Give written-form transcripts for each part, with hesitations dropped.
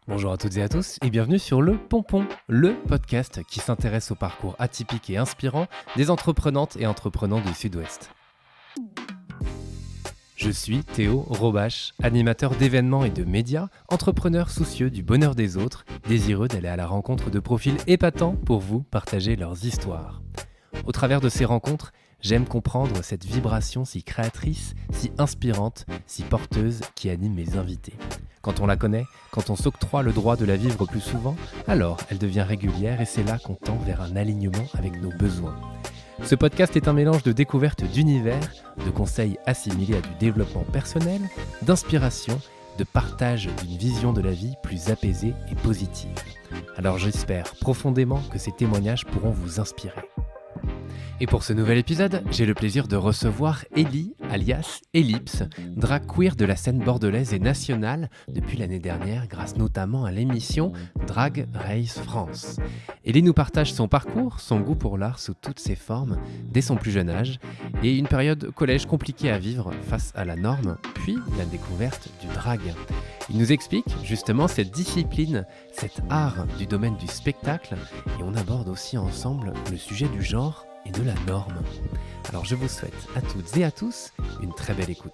Bonjour à toutes et à tous et bienvenue sur Le Pompon, le podcast qui s'intéresse au parcours atypique et inspirant des entreprenantes et entreprenants du Sud-Ouest. Je suis Théo Robache, animateur d'événements et de médias, entrepreneur soucieux du bonheur des autres, désireux d'aller à la rencontre de profils épatants pour vous partager leurs histoires. Au travers de ces rencontres, j'aime comprendre cette vibration si créatrice, si inspirante, si porteuse qui anime mes invités. Quand on la connaît, quand on s'octroie le droit de la vivre plus souvent, alors elle devient régulière et c'est là qu'on tend vers un alignement avec nos besoins. Ce podcast est un mélange de découvertes d'univers, de conseils assimilés à du développement personnel, d'inspiration, de partage d'une vision de la vie plus apaisée et positive. Alors j'espère profondément que ces témoignages pourront vous inspirer. Et pour ce nouvel épisode, j'ai le plaisir de recevoir Ellie, alias Ellipse, drag queer de la scène bordelaise et nationale depuis l'année dernière grâce notamment à l'émission Drag Race France. Ellie nous partage son parcours, son goût pour l'art sous toutes ses formes, dès son plus jeune âge, et une période collège compliquée à vivre face à la norme, puis la découverte du drag. Il nous explique justement cette discipline, cet art du domaine du spectacle, et on aborde aussi ensemble le sujet du genre et de la norme. Alors je vous souhaite à toutes et à tous une très belle écoute.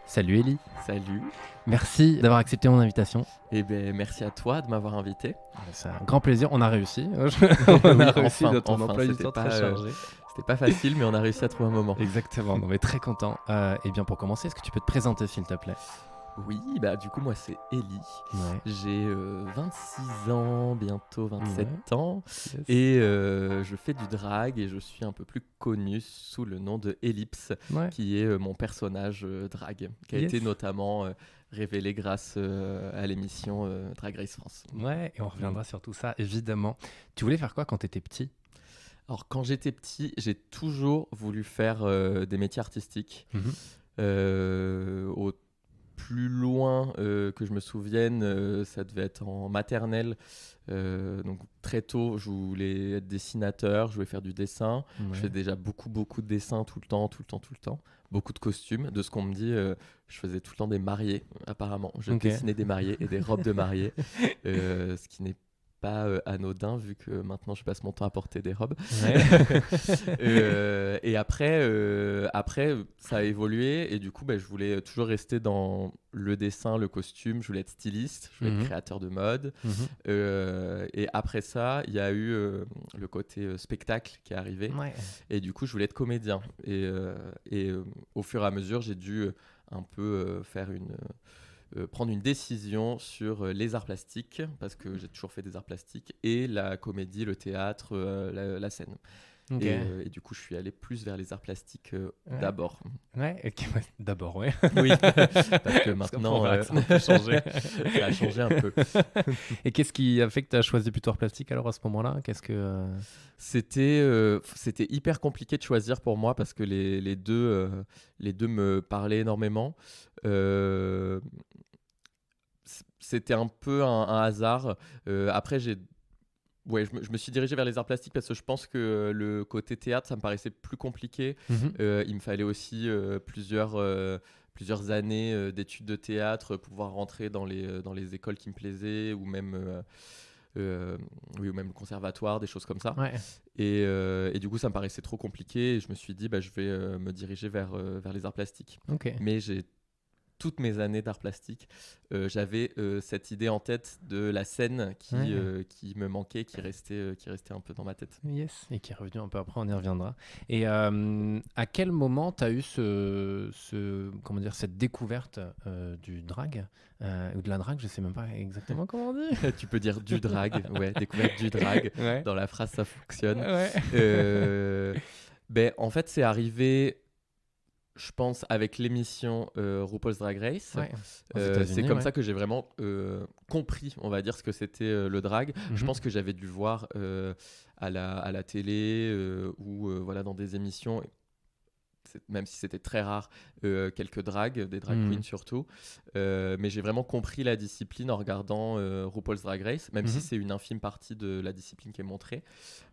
Salut Ellie. Salut. Merci d'avoir accepté mon invitation. Eh bien, merci à toi de m'avoir invité. C'est un grand plaisir, on a réussi. On a réussi de ton emploi du temps très chargé. C'était pas facile, mais on a réussi à trouver un moment. Exactement, on est très content. Et bien pour commencer, est-ce que tu peux te présenter s'il te plaît ? Oui, du coup moi c'est Ellie, Ouais. j'ai 26 ans, bientôt 27 ans, Yes. et je fais du drag et je suis un peu plus connu sous le nom de Ellipse, Ouais. qui est mon personnage drag, qui a Yes. été notamment révélé grâce à l'émission Drag Race France. Ouais, et on reviendra sur tout ça évidemment. Tu voulais faire quoi quand tu étais petit ? Alors quand j'étais petit, j'ai toujours voulu faire des métiers artistiques. Au plus loin que je me souvienne, ça devait être en maternelle. Donc très tôt, je voulais être dessinateur, je voulais faire du dessin. Ouais. Je fais déjà beaucoup de dessins tout le temps. Beaucoup de costumes. De ce qu'on me dit, je faisais tout le temps des mariés, apparemment. Je Ok. dessinais des mariés et des robes de mariés, ce qui n'est pas anodin vu que maintenant je passe mon temps à porter des robes. Ouais. Et après, ça a évolué et du coup, je voulais toujours rester dans le dessin, le costume. Je voulais être styliste, je voulais être créateur de mode. Et après ça, il y a eu le côté spectacle qui est arrivé. Ouais. Et du coup, je voulais être comédien. Et au fur et à mesure, j'ai dû un peu prendre une décision sur les arts plastiques, parce que j'ai toujours fait des arts plastiques, et la comédie, le théâtre, la scène. Ok. Et du coup, je suis allé plus vers les arts plastiques d'abord. Ouais, ok, ouais. D'abord, ouais. Oui, parce que maintenant, ça a un peu changé. ça a changé un peu. Et qu'est-ce qui a fait que tu as choisi plutôt art plastique alors à ce moment-là ? Qu'est-ce que... C'était hyper compliqué de choisir pour moi, parce que les deux me parlaient énormément. C'était un peu un hasard. Après, je me suis dirigé vers les arts plastiques parce que je pense que le côté théâtre, ça me paraissait plus compliqué. Il me fallait aussi plusieurs années d'études de théâtre pour pouvoir rentrer dans les écoles qui me plaisaient, ou même le conservatoire, des choses comme ça. Ouais. Et du coup, ça me paraissait trop compliqué et je me suis dit, je vais me diriger vers les arts plastiques. Ok. Mais toutes mes années d'art plastique, j'avais cette idée en tête de la scène qui me manquait, qui restait un peu dans ma tête. Yes, et qui est revenu un peu après, on y reviendra. Et à quel moment tu as eu cette découverte du drag ou de la drague, je sais même pas exactement comment on dit. Tu peux dire du drag, découverte du drag. Ouais. Dans la phrase, ça fonctionne. Ouais. En fait, c'est arrivé, je pense, avec l'émission RuPaul's Drag Race. Ouais. C'est comme ça que j'ai vraiment compris, on va dire, ce que c'était le drag. Je Mhm. pense que j'avais dû le voir à la télé ou dans des émissions. même si c'était très rare, quelques des drag Mhm. queens surtout. Mais j'ai vraiment compris la discipline en regardant RuPaul's Drag Race, même si Mhm. c'est une infime partie de la discipline qui est montrée.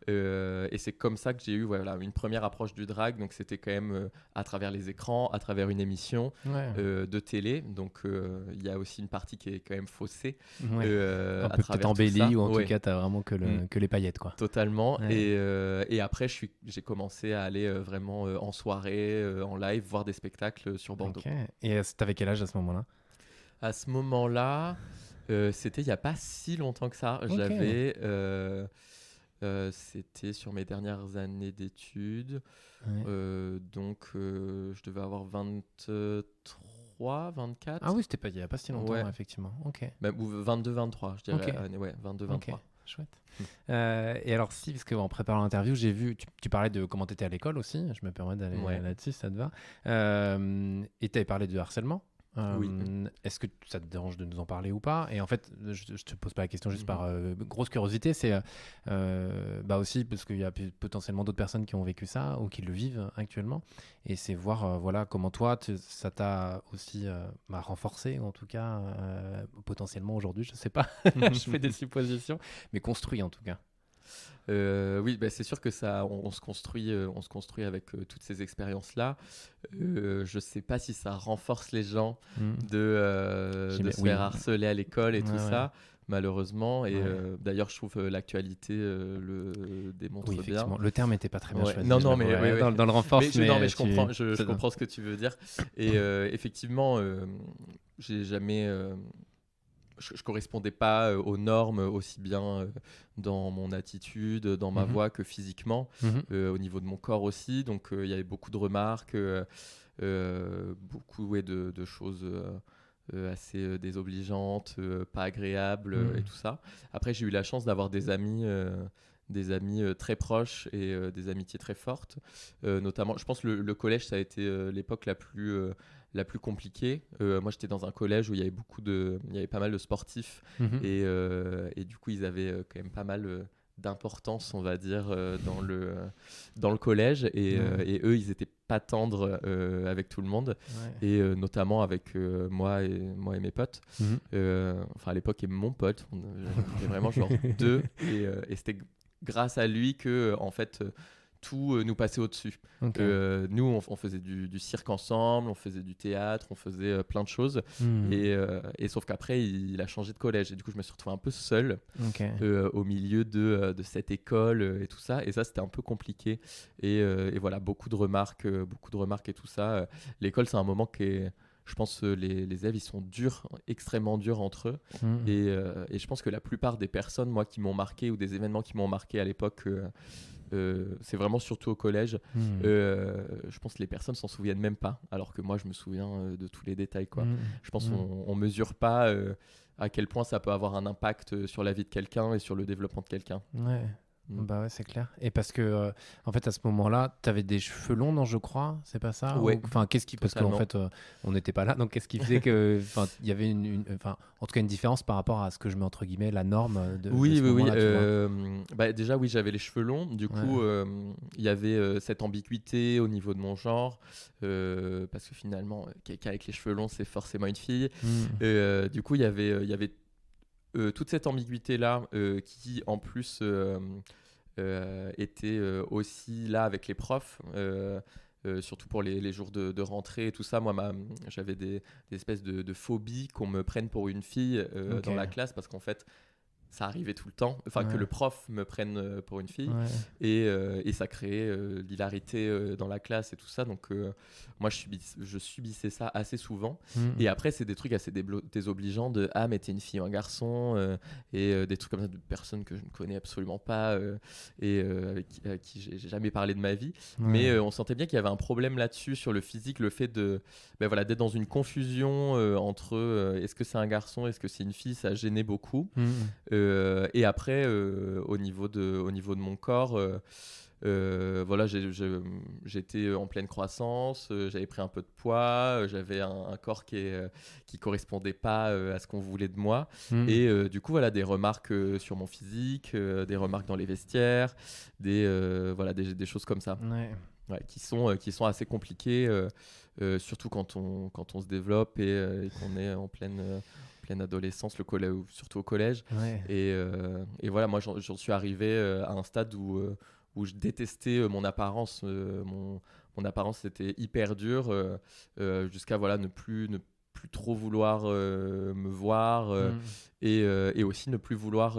Et c'est comme ça que j'ai eu voilà, une première approche du drag. Donc c'était quand même à travers les écrans, à travers une émission Ouais. de télé. Donc il y a aussi une partie qui est quand même faussée Ouais. Un à peu peut-être travers tout ça. embellie, ou en tout Ouais. cas, t'as vraiment Mm. que les paillettes, quoi. Totalement. Ouais. Et après, j'ai commencé à aller vraiment en soirée, en live, voir des spectacles sur Bordeaux. Ok. Et t'avais quel âge à ce moment-là? À ce moment-là, c'était il n'y a pas si longtemps que ça. Ok. C'était sur mes dernières années d'études. Ouais. Donc, je devais avoir 23, 24. Ah oui, c'était pas il y a pas si longtemps, Ouais. effectivement. Ok. Même, ou 22, 23, je dirais. Ok. Ouais, 22, Ok. 23. Chouette. Et alors, si, parce qu'en préparant l'interview, j'ai vu, tu parlais de comment tu étais à l'école aussi, je me permets d'aller Ouais. là-dessus, ça te va. Et tu avais parlé de harcèlement. Oui. Est-ce que ça te dérange de nous en parler ou pas? Et en fait, je te pose pas la question juste Mhm. par grosse curiosité, c'est bah aussi parce qu'il y a potentiellement d'autres personnes qui ont vécu ça ou qui le vivent actuellement. Et c'est voir voilà, comment toi, ça t'a aussi renforcé, ou en tout cas, potentiellement aujourd'hui, je sais pas, je fais des suppositions, mais construit en tout cas. Oui, bah, c'est sûr que ça, on se construit avec toutes ces expériences-là. Je sais pas si ça renforce les gens de se Oui. faire harceler à l'école et tout Ouais. ça, malheureusement. Et Ouais. d'ailleurs, je trouve l'actualité le démontre Oui, bien. effectivement. Le terme n'était pas très bien Ouais. choisi. Non, je non, l'avoue, mais ouais, oui, dans le renforce, non, mais tu... je comprends ce que tu veux dire. Et effectivement, j'ai jamais. Je correspondais pas aux normes aussi bien dans mon attitude, dans ma Mhm. voix que physiquement, Mhm. au niveau de mon corps aussi. Donc il y avait beaucoup de remarques, beaucoup de choses assez désobligeantes, pas agréables et tout ça. Après, j'ai eu la chance d'avoir des amis. Des amis très proches et des amitiés très fortes. Notamment, je pense que le collège, ça a été l'époque la plus compliquée. Moi, j'étais dans un collège où il y avait pas mal de sportifs Mhm. et du coup, ils avaient quand même pas mal d'importance, on va dire, dans le collège. Et eux, ils étaient pas tendres avec tout le monde, Ouais. et notamment avec moi et mes potes. Mhm. Enfin, à l'époque, et mon pote, j'étais vraiment genre deux, et c'était grâce à lui que, en fait, tout nous passait au-dessus. Ok. Nous, on faisait du cirque ensemble, on faisait du théâtre, on faisait plein de choses. Mhm. Et sauf qu'après, il a changé de collège. Et du coup, je me suis retrouvé un peu seul Ok. au milieu de cette école et tout ça. Et ça, c'était un peu compliqué. Et voilà, beaucoup de remarques et tout ça. L'école, c'est un moment qui est... Je pense que les élèves, ils sont durs, extrêmement durs entre eux. Mhm. Et je pense que la plupart des personnes, moi, qui m'ont marqué, ou des événements qui m'ont marqué à l'époque, c'est vraiment surtout au collège. Mhm. Je pense que les personnes s'en souviennent même pas, alors que moi, je me souviens de tous les détails, quoi. Mhm. Je pense Mhm. qu'on mesure pas à quel point ça peut avoir un impact sur la vie de quelqu'un et sur le développement de quelqu'un. Ouais. Mm. Bah ouais, c'est clair. Et parce que, en fait, à ce moment-là, tu avais des cheveux longs, non, je crois, c'est pas ça? Ouais, Enfin, qu'est-ce qui... Parce qu'en totalement. fait, on n'était pas là, donc qu'est-ce qui faisait que... Enfin, il y avait enfin, en tout cas, une différence par rapport à ce que je mets, entre guillemets, la norme de Oui, ce oui, oui. moment-là, tu vois. Bah, déjà, oui, j'avais les cheveux longs. Du coup, Ouais. il y avait cette ambiguïté au niveau de mon genre. Parce que finalement, quelqu'un avec les cheveux longs, c'est forcément une fille. Mhm. Du coup, il y avait toute cette ambiguïté-là qui, en plus, était aussi là avec les profs. Surtout pour les jours de rentrée et tout ça. Moi, j'avais des espèces de phobies qu'on me prenne pour une fille Ok. dans la classe, parce qu'en fait, ça arrivait tout le temps. Enfin, que Ouais. le prof me prenne pour une fille. Ouais. Et ça créait l'hilarité dans la classe et tout ça. Donc, moi, je subissais ça assez souvent. Mhm. Et après, c'est des trucs assez désobligeants de ah, mais t'es une fille ou un garçon, et des trucs comme ça de personnes que je ne connais absolument pas, et avec qui j'ai jamais parlé de ma vie. Ouais. Mais on sentait bien qu'il y avait un problème là-dessus, sur le physique, le fait ben voilà, d'être dans une confusion entre est-ce que c'est un garçon, est-ce que c'est une fille. Ça gênait beaucoup. Mhm. Et après, au niveau de mon corps, voilà, j'étais en pleine croissance, j'avais pris un peu de poids, j'avais un corps qui correspondait pas à ce qu'on voulait de moi. Mhm. Et du coup, voilà, des remarques sur mon physique, des remarques dans les vestiaires, voilà, des choses comme ça. Ouais. Ouais, qui sont assez compliqués, surtout quand on se développe et qu'on est en pleine adolescence, surtout au collège. Ouais. Et voilà, moi j'en suis arrivé à un stade où je détestais mon apparence. Mon apparence était hyper dure, jusqu'à voilà, ne plus trop vouloir me voir, et aussi ne plus vouloir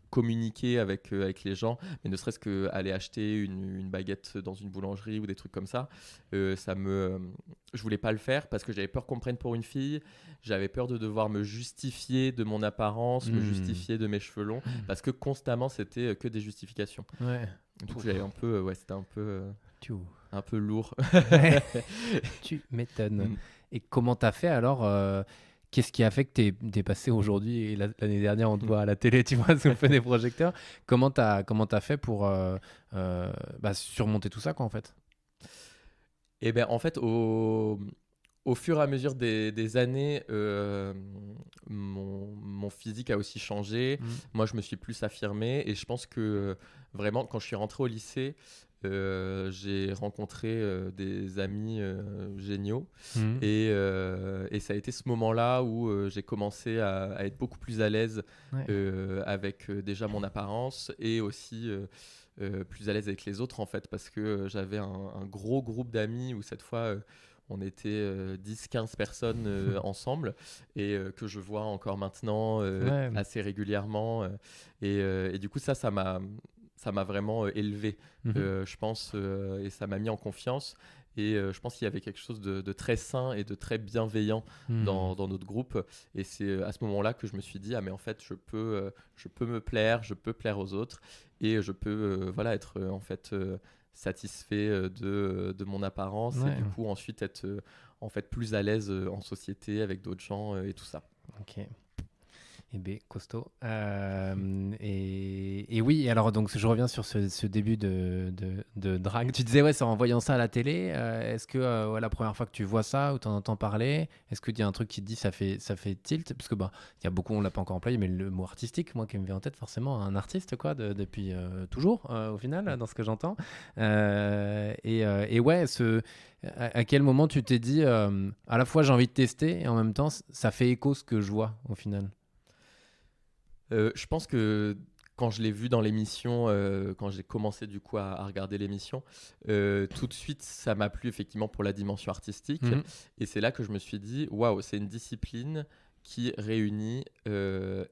communiquer avec les gens, mais ne serait-ce qu'aller acheter une baguette dans une boulangerie ou des trucs comme ça. Je voulais pas le faire parce que j'avais peur qu'on me prenne pour une fille, j'avais peur de devoir me justifier de mon apparence, me justifier de mes cheveux longs, parce que constamment c'était que des justifications. Ouais. Du coup, j'avais un peu, ouais, c'était un peu lourd. Ouais. Tu m'étonnes. Mm. Et comment t'as fait alors qu'est-ce qui a fait que t'es passé aujourd'hui et l'année dernière on te voit à la télé, tu vois, sous le feu des projecteurs. Comment t'as fait pour surmonter tout ça, quoi, en fait? Et ben en fait, au fur et à mesure des années, mon physique a aussi changé. Moi, je me suis plus affirmé et je pense que vraiment, quand je suis rentré au lycée, j'ai rencontré des amis géniaux Mhm. et ça a été ce moment-là où j'ai commencé à être beaucoup plus à l'aise Ouais. avec déjà mon apparence et aussi plus à l'aise avec les autres en fait parce que j'avais un gros groupe d'amis où cette fois on était 10-15 personnes ensemble et que je vois encore maintenant Ouais. assez régulièrement et du coup ça m'a vraiment élevé, Mhm. je pense, et ça m'a mis en confiance. Et je pense qu'il y avait quelque chose de très sain et de très bienveillant Mhm. dans notre groupe. Et c'est à ce moment-là que je me suis dit, ah mais en fait, je peux me plaire, je peux plaire aux autres et je peux voilà, être en fait satisfait de mon apparence et Ouais. du coup ensuite être en fait plus à l'aise en société avec d'autres gens et tout ça. Ok. Eh bien, costaud. Et oui, alors donc je reviens sur ce début de drague. Tu disais, ouais, c'est en voyant ça à la télé. Est-ce que ouais, la première fois que tu vois ça ou tu en entends parler, est-ce qu'il y a un truc qui te dit ça fait tilt? Parce que bah, il y a beaucoup, on l'a pas encore employé, mais le mot artistique, moi qui me vient en tête forcément, un artiste quoi, depuis toujours au final, dans ce que j'entends. Et ouais, à quel moment tu t'es dit, à la fois j'ai envie de tester et en même temps ça fait écho ce que je vois au final? Je pense que quand je l'ai vu dans l'émission, quand j'ai commencé du coup à regarder l'émission, tout de suite ça m'a plu effectivement pour la dimension artistique. Mhm. Et c'est là que je me suis dit, waouh, c'est une discipline qui réunit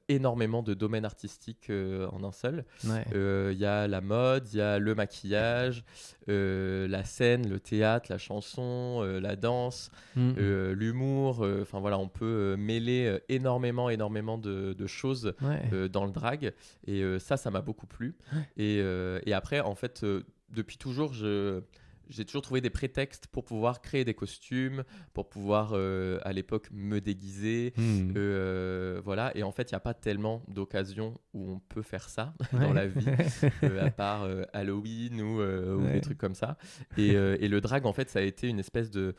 énormément de domaines artistiques en un seul. Ouais. Il y a la mode, il y a le maquillage, la scène, le théâtre, la chanson, la danse, Mhm. l'humour. Enfin voilà, on peut mêler énormément de choses Ouais. dans le drag. Et ça m'a beaucoup plu. Et après, en fait, depuis toujours, j'ai toujours trouvé des prétextes pour pouvoir créer des costumes, pour pouvoir à l'époque me déguiser. Mhm. Voilà. Et en fait, il n'y a pas tellement d'occasions où on peut faire ça dans Ouais. la vie, à part Halloween ou des Ouais. trucs comme ça. Et le drag, en fait, ça a été une espèce de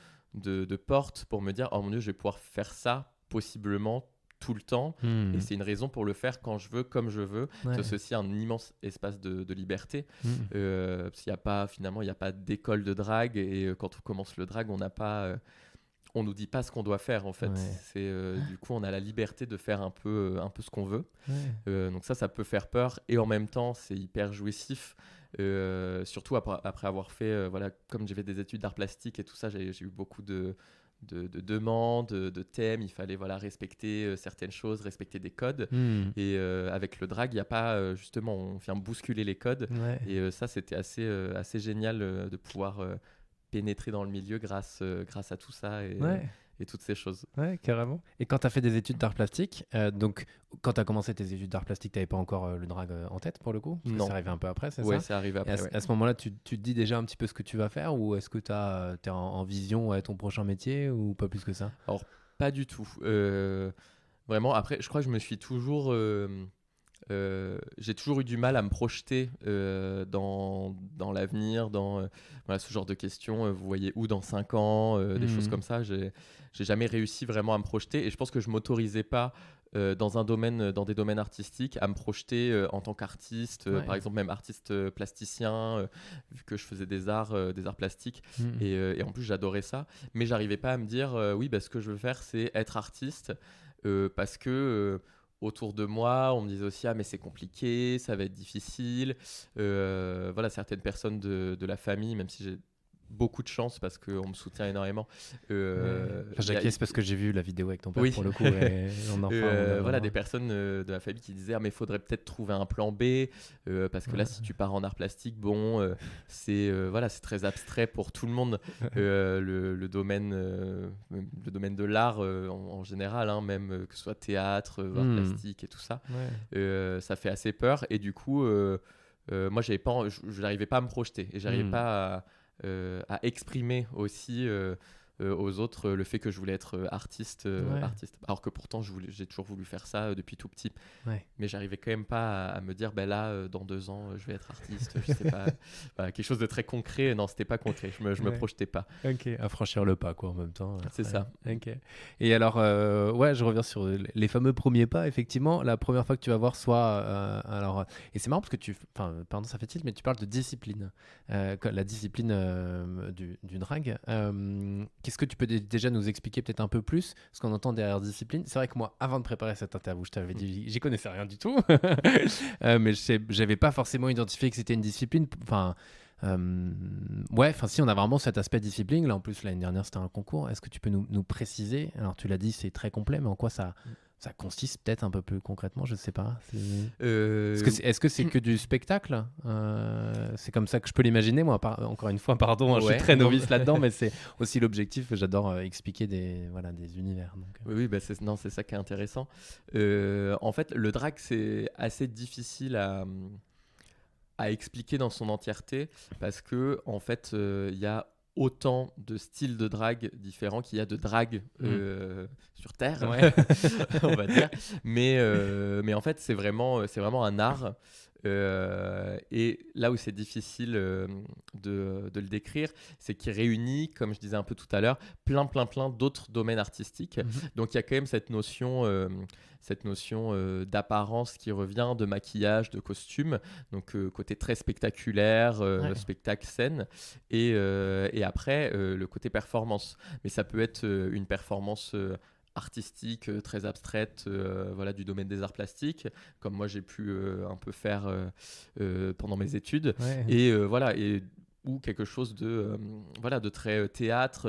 porte pour me dire, oh mon Dieu, je vais pouvoir faire ça possiblement tout le temps. Et Mhm. c'est une raison pour le faire quand je veux, comme je veux. Ouais. C'est aussi un immense espace de liberté. Mhm. Parce qu'il n'y a pas, finalement, il n'y a pas d'école de drague. Et quand on commence le drag, on n'a pas, on nous dit pas ce qu'on doit faire en fait. Ouais. C'est du coup, on a la liberté de faire un peu ce qu'on veut. Ouais. Donc ça peut faire peur et en même temps, c'est hyper jouissif. Surtout après avoir fait, voilà, comme j'ai fait des études d'art plastique et tout ça, j'ai eu beaucoup de demandes, de thèmes. Il fallait voilà, respecter certaines choses, respecter des codes. Mhm. Et avec le drag, il n'y a pas, justement, on vient bousculer les codes. Ouais. Et ça, c'était assez génial de pouvoir pénétrer dans le milieu grâce à tout ça Ouais. et toutes ces choses. Ouais, carrément. Et quand tu as fait des études d'art plastique, donc quand tu as commencé tes études d'art plastique, tu n'avais pas encore le drag en tête pour le coup? Parce que Non. c'est arrivé un peu après, c'est Ouais, ça? c'est arrivé Et après, ouais. à ce moment-là, tu te dis déjà un petit peu ce que tu vas faire ou est-ce que tu es en vision ouais, ton prochain métier ou pas plus que ça? Alors, pas du tout. Vraiment, après, je crois que je me suis toujours j'ai toujours eu du mal à me projeter dans l'avenir, dans voilà, ce genre de questions. Vous voyez où dans 5 ans, des choses comme ça. J'ai jamais réussi vraiment à me projeter et je pense que je m'autorisais pas dans des domaines artistiques à me projeter en tant qu'artiste, par exemple même artiste plasticien, vu que je faisais des arts plastiques et en plus j'adorais ça, mais j'arrivais pas à me dire oui, bah, ce que je veux faire c'est être artiste parce que autour de moi, on me disait aussi ah mais c'est compliqué, ça va être difficile. Voilà, certaines personnes de la famille, même si j'ai beaucoup de chance parce qu'on me soutient énormément. J'acquiesce parce que j'ai vu la vidéo avec ton père pour le coup. Et voilà, des personnes de la famille qui disaient ah mais il faudrait peut-être trouver un plan B parce que là si tu pars en art plastique, bon c'est voilà, c'est très abstrait pour tout le monde. Le domaine de l'art en général, hein, même que ce soit théâtre, art plastique et tout ça, ça fait assez peur et du coup moi je n'arrivais pas à me projeter et j'arrivais pas à exprimer aussi aux autres le fait que je voulais être artiste, alors que pourtant j'ai toujours voulu faire ça depuis tout petit, mais j'arrivais quand même pas à me dire ben là dans 2 ans je vais être artiste, je sais pas. Voilà, quelque chose de très concret. Non, c'était pas concret, je me projetais pas. À franchir le pas quoi en même temps. C'est ça. Et alors je reviens sur les fameux premiers pas. Effectivement, la première fois que tu vas voir alors et c'est marrant parce que pardon ça fait tilt, mais tu parles de discipline, la discipline du drag. Qu'est-ce que tu peux déjà nous expliquer peut-être un peu plus ce qu'on entend derrière discipline? C'est vrai que moi, avant de préparer cette interview, je t'avais dit, j'y connaissais rien du tout, mais j'avais pas forcément identifié que c'était une discipline. Si on a vraiment cet aspect discipline. Là, en plus, l'année dernière, c'était un concours. Est-ce que tu peux nous préciser? Alors, tu l'as dit, c'est très complet, mais en quoi ça consiste peut-être un peu plus concrètement? Je sais pas. Est-ce que c'est que du spectacle? C'est comme ça que je peux l'imaginer, moi. Encore une fois, pardon, je suis très novice là-dedans, mais c'est aussi l'objectif. J'adore expliquer des univers. Donc. Oui, bah c'est ça qui est intéressant. En fait, le drag, c'est assez difficile à expliquer dans son entièreté parce que en fait il y a autant de styles de drague différents qu'il y a de drague sur Terre, on va dire. Mais en fait c'est vraiment un art. Et là où c'est difficile de le décrire, c'est qu'il réunit, comme je disais un peu tout à l'heure, plein d'autres domaines artistiques. Donc il y a quand même cette notion d'apparence qui revient, de maquillage, de costume, donc côté très spectaculaire, spectacle scène, et après le côté performance. Mais ça peut être une performance artistique très abstraite, voilà, du domaine des arts plastiques, comme moi j'ai pu un peu faire pendant mes études, et voilà, ou quelque chose de très théâtre,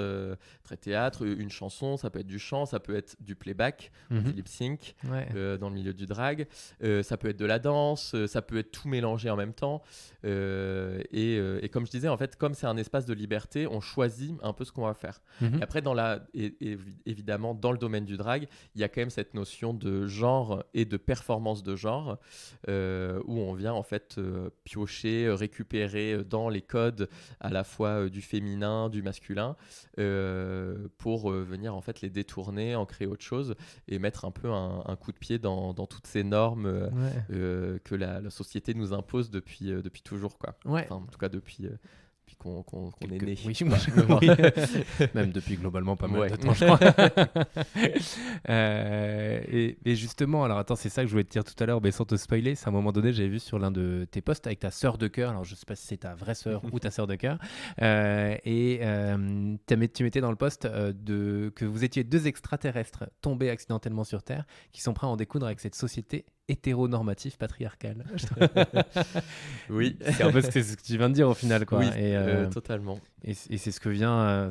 une chanson, ça peut être du chant, ça peut être du playback, du lip sync dans le milieu du drag, ça peut être de la danse, ça peut être tout mélangé en même temps, et comme je disais, en fait, comme c'est un espace de liberté, on choisit un peu ce qu'on va faire. Et après évidemment dans le domaine du drag, il y a quand même cette notion de genre et de performance de genre, où on vient en fait piocher, récupérer dans les codes à la fois du féminin, du masculin, pour venir en fait les détourner, en créer autre chose et mettre un peu un coup de pied dans toutes ces normes que la société nous impose depuis toujours, quoi. Enfin, en tout cas depuis qu'on est né. Oui. Même depuis globalement pas mal de temps, je crois. Et justement, alors attends, c'est ça que je voulais te dire tout à l'heure, mais sans te spoiler, c'est à un moment donné, j'avais vu sur l'un de tes posts avec ta sœur de cœur, alors je sais pas si c'est ta vraie sœur ou ta sœur de cœur, tu mettais dans le post que vous étiez 2 extraterrestres tombés accidentellement sur Terre qui sont prêts à en découdre avec cette société hétéronormative patriarcale. Oui, c'est un peu ce que tu viens de dire au final, quoi. Oui, totalement. Et c'est ce que vient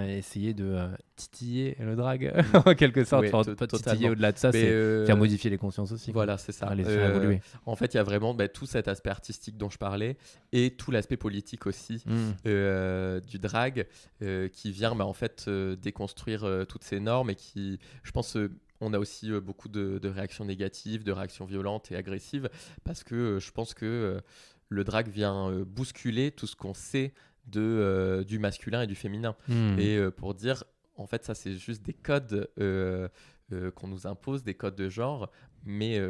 essayer de titiller le drag en quelque sorte. Oui, pas titiller au-delà de ça, c'est faire modifier les consciences aussi. Voilà, c'est ça. Les faire évoluer. En fait, il y a vraiment tout cet aspect artistique dont je parlais et tout l'aspect politique aussi du drag qui vient en fait déconstruire toutes ces normes et qui, je pense, on a aussi beaucoup de réactions négatives, de réactions violentes et agressives parce que je pense que le drag vient bousculer tout ce qu'on sait du masculin et du féminin. Et pour dire, en fait, ça, c'est juste des codes qu'on nous impose, des codes de genre, mais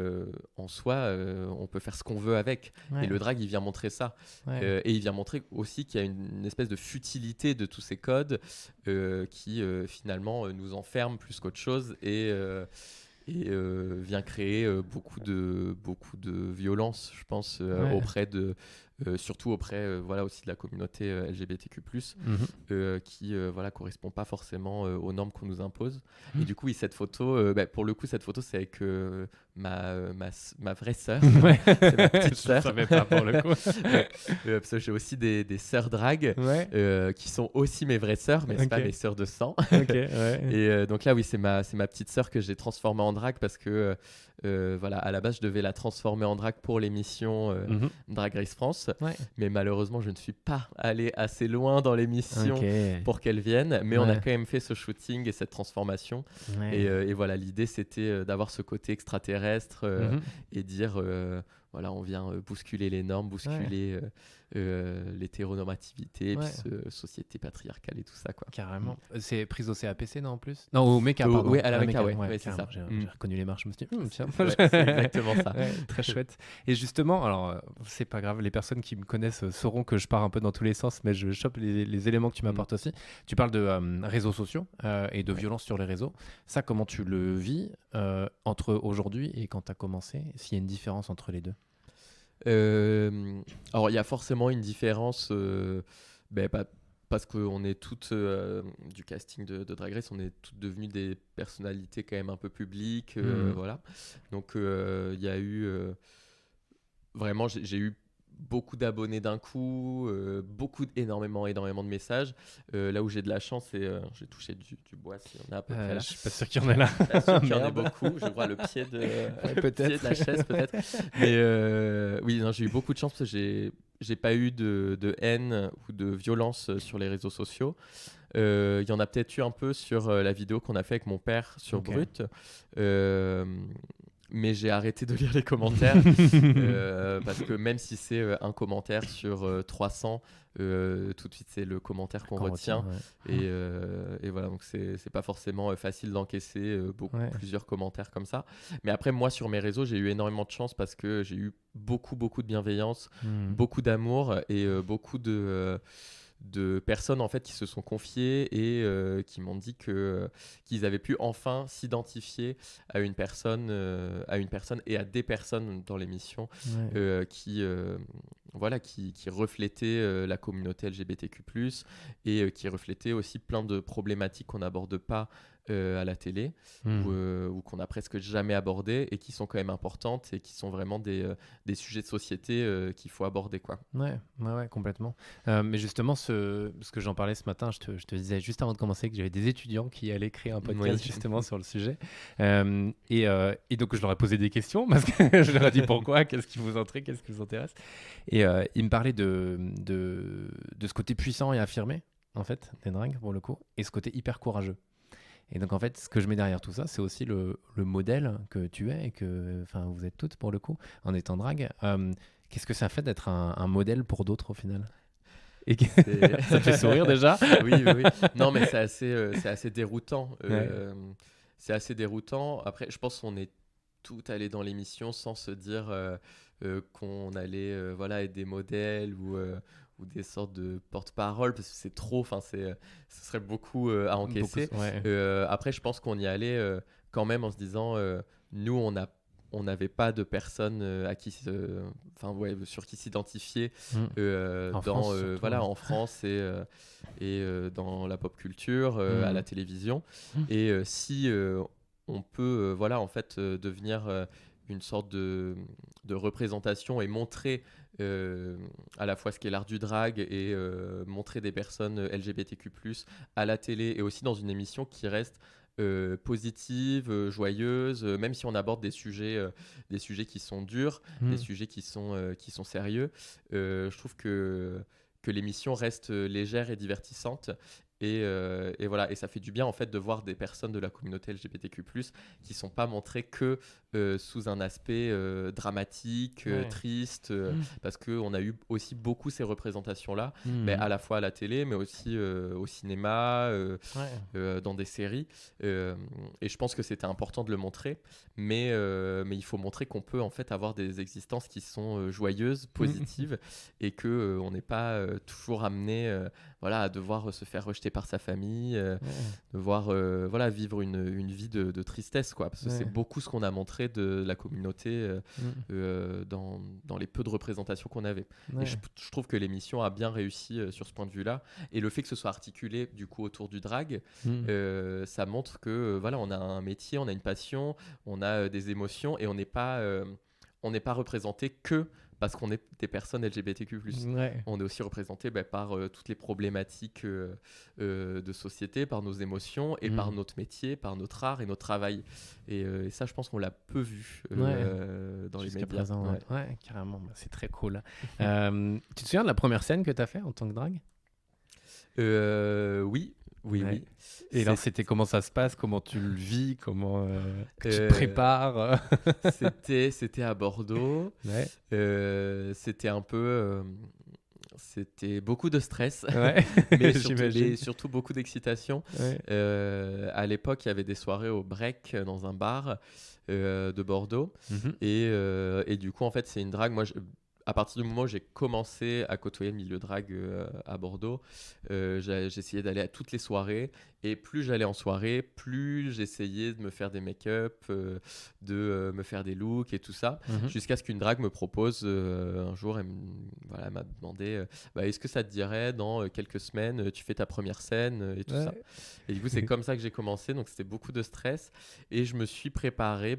en soi, on peut faire ce qu'on veut avec. Ouais. Et le drag, il vient montrer ça. Ouais. Et il vient montrer aussi qu'il y a une espèce de futilité de tous ces codes qui finalement nous enferment plus qu'autre chose et vient créer beaucoup de violence, je pense, Ouais. auprès de, surtout auprès voilà, aussi de la communauté LGBTQ+, Mhm. qui voilà, correspond pas forcément aux normes qu'on nous impose. Mhm. Et du coup, oui, cette photo, pour le coup, cette photo, c'est avec ma vraie sœur. Ouais. C'est ma petite Je sœur. savais pas pour le coup. Parce que j'ai aussi des sœurs drag Ouais. qui sont aussi mes vraies sœurs, mais c'est Ok. pas mes sœurs de sang. Ok, ouais. Et donc là, oui, c'est ma petite sœur que j'ai transformée en drague parce que, voilà, à la base, je devais la transformer en drague pour l'émission Mhm. Drag Race France. Ouais. Mais malheureusement, je ne suis pas allé assez loin dans l'émission Ok. pour qu'elle vienne. Mais on a Ouais. quand même fait ce shooting et cette transformation. Ouais. Et voilà, l'idée, c'était d'avoir ce côté extraterrestre Mhm. et dire, voilà, on vient bousculer les normes, bousculer l'hétéronormativité, Ouais. puis société patriarcale et tout ça, quoi. Carrément. C'est prise au CAPC, non, en plus? Non, au MECA, Au- pardon. ouais, à la Ah, MECA, ouais, c'est carrément. ça. J'ai reconnu les marches, je me suis dit, tiens. Ouais, c'est exactement ça. Ouais, très chouette. Et justement, alors, c'est pas grave, les personnes qui me connaissent sauront que je pars un peu dans tous les sens, mais je chope les éléments que tu m'apportes aussi. Tu parles de réseaux sociaux et de violence sur les réseaux. Ça, comment tu le vis entre aujourd'hui et quand tu as commencé? S'il y a une différence entre les deux? Alors, il y a forcément une différence, parce qu'on est toutes, du casting de Drag Race, on est toutes devenues des personnalités quand même un peu publiques, voilà. Donc, il y a eu, vraiment, j'ai eu beaucoup d'abonnés d'un coup, énormément de messages. Là où j'ai de la chance, c'est j'ai touché du bois, si on a à peu près là. Je suis pas sûr qu'il y en ait là. Pas sûr qu'il y en ait Merde. beaucoup. Je vois le pied de, peut-être. pied de la chaise, peut-être. Mais oui, non, j'ai eu beaucoup de chance parce que j'ai pas eu de haine ou de violence sur les réseaux sociaux. Il y en a peut-être eu un peu sur la vidéo qu'on a fait avec mon père sur Ok. Brut. Mais j'ai arrêté de lire les commentaires parce que même si c'est un commentaire sur 300, tout de suite c'est le commentaire qu'on retient. Ouais. Et voilà, donc c'est pas forcément facile d'encaisser Ouais. plusieurs commentaires comme ça. Mais après, moi, sur mes réseaux, j'ai eu énormément de chance parce que j'ai eu beaucoup de bienveillance, beaucoup d'amour et beaucoup de personnes en fait qui se sont confiées et qui m'ont dit qu'ils avaient pu enfin s'identifier à une personne et à des personnes dans l'émission Ouais. qui reflétaient la communauté LGBTQ+, et qui reflétaient aussi plein de problématiques qu'on n'aborde pas à la télé ou qu'on a presque jamais abordées et qui sont quand même importantes et qui sont vraiment des sujets de société qu'il faut aborder, quoi. Ouais, complètement. Mais justement, parce que j'en parlais ce matin, je te disais juste avant de commencer que j'avais des étudiants qui allaient créer un podcast Oui. justement sur le sujet. Et donc, je leur ai posé des questions parce que je leur ai dit pourquoi, qu'est-ce qui vous intrigue, qu'est-ce qui vous intéresse. Et ils me parlaient de ce côté puissant et affirmé, en fait, des drags, pour le coup, et ce côté hyper courageux. Et donc, en fait, ce que je mets derrière tout ça, c'est aussi le modèle que tu es et que vous êtes toutes, pour le coup, en étant drague. Qu'est-ce que ça fait d'être un modèle pour d'autres, au final? Et ça te fait sourire déjà? Oui. Non, mais c'est assez déroutant. C'est assez déroutant. Après, je pense qu'on est toutes allées dans l'émission sans se dire qu'on allait voilà, être des modèles ou des sortes de porte-parole, parce que c'est trop, ce serait beaucoup à encaisser. Après, je pense qu'on y allait quand même en se disant, nous, on n'avait pas de personnes sur qui s'identifier En France, surtout, voilà, en France et dans la pop culture, à la télévision. Et si on peut voilà, en fait, devenir une sorte de représentation et montrer à la fois ce qu'est l'art du drag et montrer des personnes LGBTQ+, à la télé et aussi dans une émission qui reste positive, joyeuse, même si on aborde des sujets qui sont durs, des sujets qui sont sérieux. Je trouve que l'émission reste légère et divertissante Et voilà, et ça fait du bien en fait de voir des personnes de la communauté LGBTQ+, qui sont pas montrées que sous un aspect dramatique, Ouais. triste, parce qu'on a eu aussi beaucoup ces représentations-là, Mhm. à la fois à la télé, mais aussi au cinéma, Ouais. dans des séries. Et je pense que c'était important de le montrer, mais il faut montrer qu'on peut en fait avoir des existences qui sont joyeuses, positives, et que on n'est pas toujours amené voilà, à devoir se faire rejeter par sa famille, Ouais. devoir voilà, vivre une vie de tristesse, quoi. Parce que c'est Ouais. beaucoup ce qu'on a montré de la communauté Mhm. dans les peu de représentations qu'on avait. Et Ouais. je trouve que l'émission a bien réussi sur ce point de vue-là. Et le fait que ce soit articulé du coup autour du drag, Mhm. ça montre que voilà, on a un métier, on a une passion, on a des émotions, et on n'est pas représenté que parce qu'on est des personnes LGBTQ+. Ouais. On est aussi représenté par toutes les problématiques de société, par nos émotions et par Mhm. notre métier, par notre art et notre travail. Et ça, je pense qu'on l'a peu vu Ouais. dans les Jusqu'à médias. présent, ouais. Ouais. Ouais, carrément. Bah, c'est très cool. Tu te souviens de la première scène que tu as fait en tant que drague? Oui, oui, Ouais. oui. Et alors, C'est- c'était comment ça se passe? Comment tu le vis? Comment que tu te euh, prépares? c'était à Bordeaux. Ouais. C'était un peu... c'était beaucoup de stress, Ouais. mais J'imagine. surtout beaucoup d'excitation. Ouais. À l'époque, il y avait des soirées au Break dans un bar de Bordeaux. Mhm. Et du coup, en fait, c'est une drague. Moi, à partir du moment où j'ai commencé à côtoyer le milieu drague à Bordeaux, j'essayais d'aller à toutes les soirées. Et plus j'allais en soirée, plus j'essayais de me faire des make-up, de me faire des looks et tout ça. Mhm. Jusqu'à ce qu'une drague me propose un jour, voilà, elle m'a demandé est-ce que ça te dirait dans quelques semaines, tu fais ta première scène et tout ça. Ouais. Et du coup, c'est comme ça que j'ai commencé. Donc, c'était beaucoup de stress. Et je me suis préparé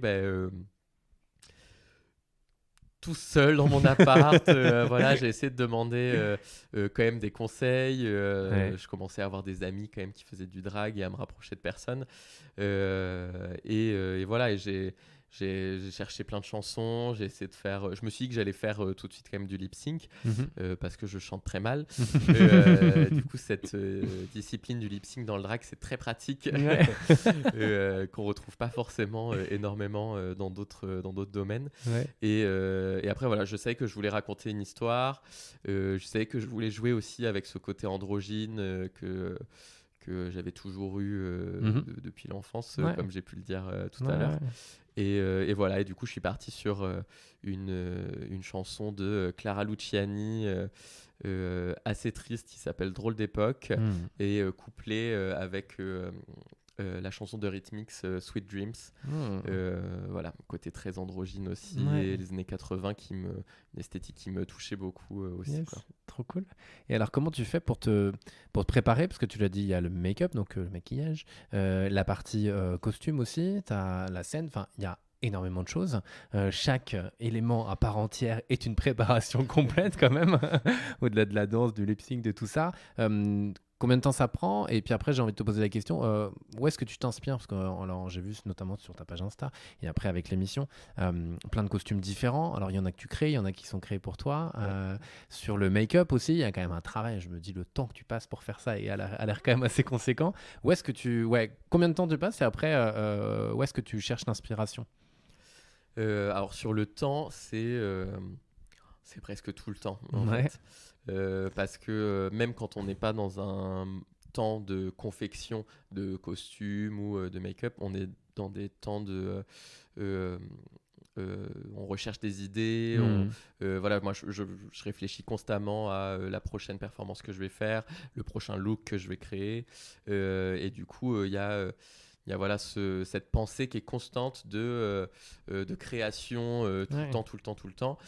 tout seul dans mon appart. Voilà, j'ai essayé de demander quand même des conseils. Ouais. Je commençais à avoir des amis quand même qui faisaient du drag et à me rapprocher de personnes. Et voilà, et j'ai cherché plein de chansons. J'ai essayé de faire. Je me suis dit que j'allais faire tout de suite quand même du lip sync Mhm. parce que je chante très mal. Du coup, cette discipline du lip sync dans le drag, c'est très pratique, Ouais. qu'on retrouve pas forcément énormément dans d'autres domaines. Ouais. Et après, voilà, je savais que je voulais raconter une histoire. Je savais que je voulais jouer aussi avec ce côté androgyne que j'avais toujours eu Mhm. depuis l'enfance, Ouais. comme j'ai pu le dire tout à Ouais. l'heure. Et voilà, et du coup, je suis parti sur une chanson de Clara Luciani, assez triste, qui s'appelle Drôle d'époque, Mhm. et couplée avec la chanson de Rhythmix, Sweet Dreams. Mhm. Voilà, côté très androgyne aussi, Ouais. et les années 80, une esthétique qui me touchait beaucoup aussi. Yes, Quoi. trop cool. Et alors, comment tu fais pour te préparer? Parce que tu l'as dit, il y a le make-up, donc le maquillage, la partie costume aussi, tu as la scène, enfin, il y a énormément de choses. Chaque élément à part entière est une préparation complète quand même, au-delà de la danse, du lip-sync, de tout ça. Combien de temps ça prend? Et puis après, j'ai envie de te poser la question, où est-ce que tu t'inspires? Parce que alors, j'ai vu notamment sur ta page Insta, et après avec l'émission, plein de costumes différents. Alors, il y en a que tu crées, il y en a qui sont créés pour toi. Sur le make-up aussi, il y a quand même un travail. Je me dis, le temps que tu passes pour faire ça a l'air quand même assez conséquent. Où est-ce que combien de temps tu passes? Et après, où est-ce que tu cherches l'inspiration? Alors sur le temps, c'est presque tout le temps en Ouais. fait. Parce que même quand on n'est pas dans un temps de confection de costumes ou de make-up, on est dans des temps de... on recherche des idées, Hmm. voilà, moi je réfléchis constamment à la prochaine performance que je vais faire, le prochain look que je vais créer, et du coup il y a voilà cette pensée qui est constante de création tout le Ouais. temps, tout le temps, tout le temps.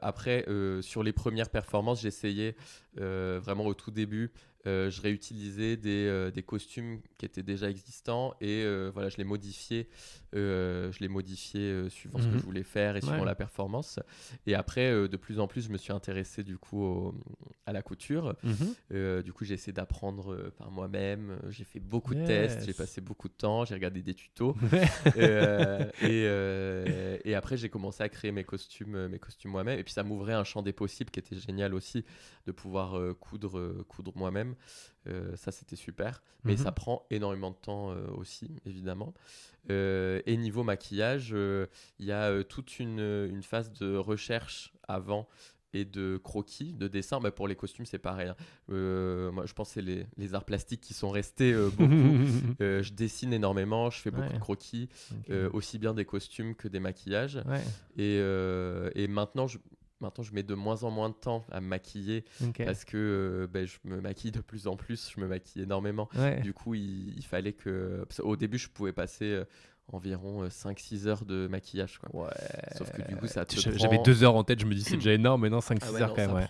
Après, sur les premières performances, j'essayais vraiment au tout début, je réutilisais des costumes qui étaient déjà existants et voilà, je les modifiais suivant ce que Mhm. je voulais faire et suivant Ouais. la performance. Et après, de plus en plus, je me suis intéressé du coup à la couture. Mhm. Du coup, j'ai essayé d'apprendre par moi-même. J'ai fait beaucoup de tests, j'ai Yes. passé beaucoup de temps, j'ai regardé des tutos. Et après, j'ai commencé à créer mes costumes moi-même. Et puis, ça m'ouvrait un champ des possibles qui était génial aussi, de pouvoir coudre moi-même. Ça, c'était super. Mais ça prend énormément de temps aussi, évidemment. Et niveau maquillage, il y a toute une phase de recherche avant et de croquis, de dessin. Bah, pour les costumes, c'est pareil, hein. Moi, je pense que c'est les arts plastiques qui sont restés beaucoup. Je dessine énormément, je fais beaucoup de croquis, aussi bien des costumes que des maquillages. Et maintenant, je mets de moins en moins de temps à me maquiller parce que je me maquille de plus en plus, je me maquille énormément. Du coup, il fallait que... Au début, je pouvais passer environ 5-6 heures de maquillage, quoi. Sauf que du coup, ça te prend... J'avais 2 heures en tête, je me dis c'est déjà énorme, mais non, 5-6 heures quand même.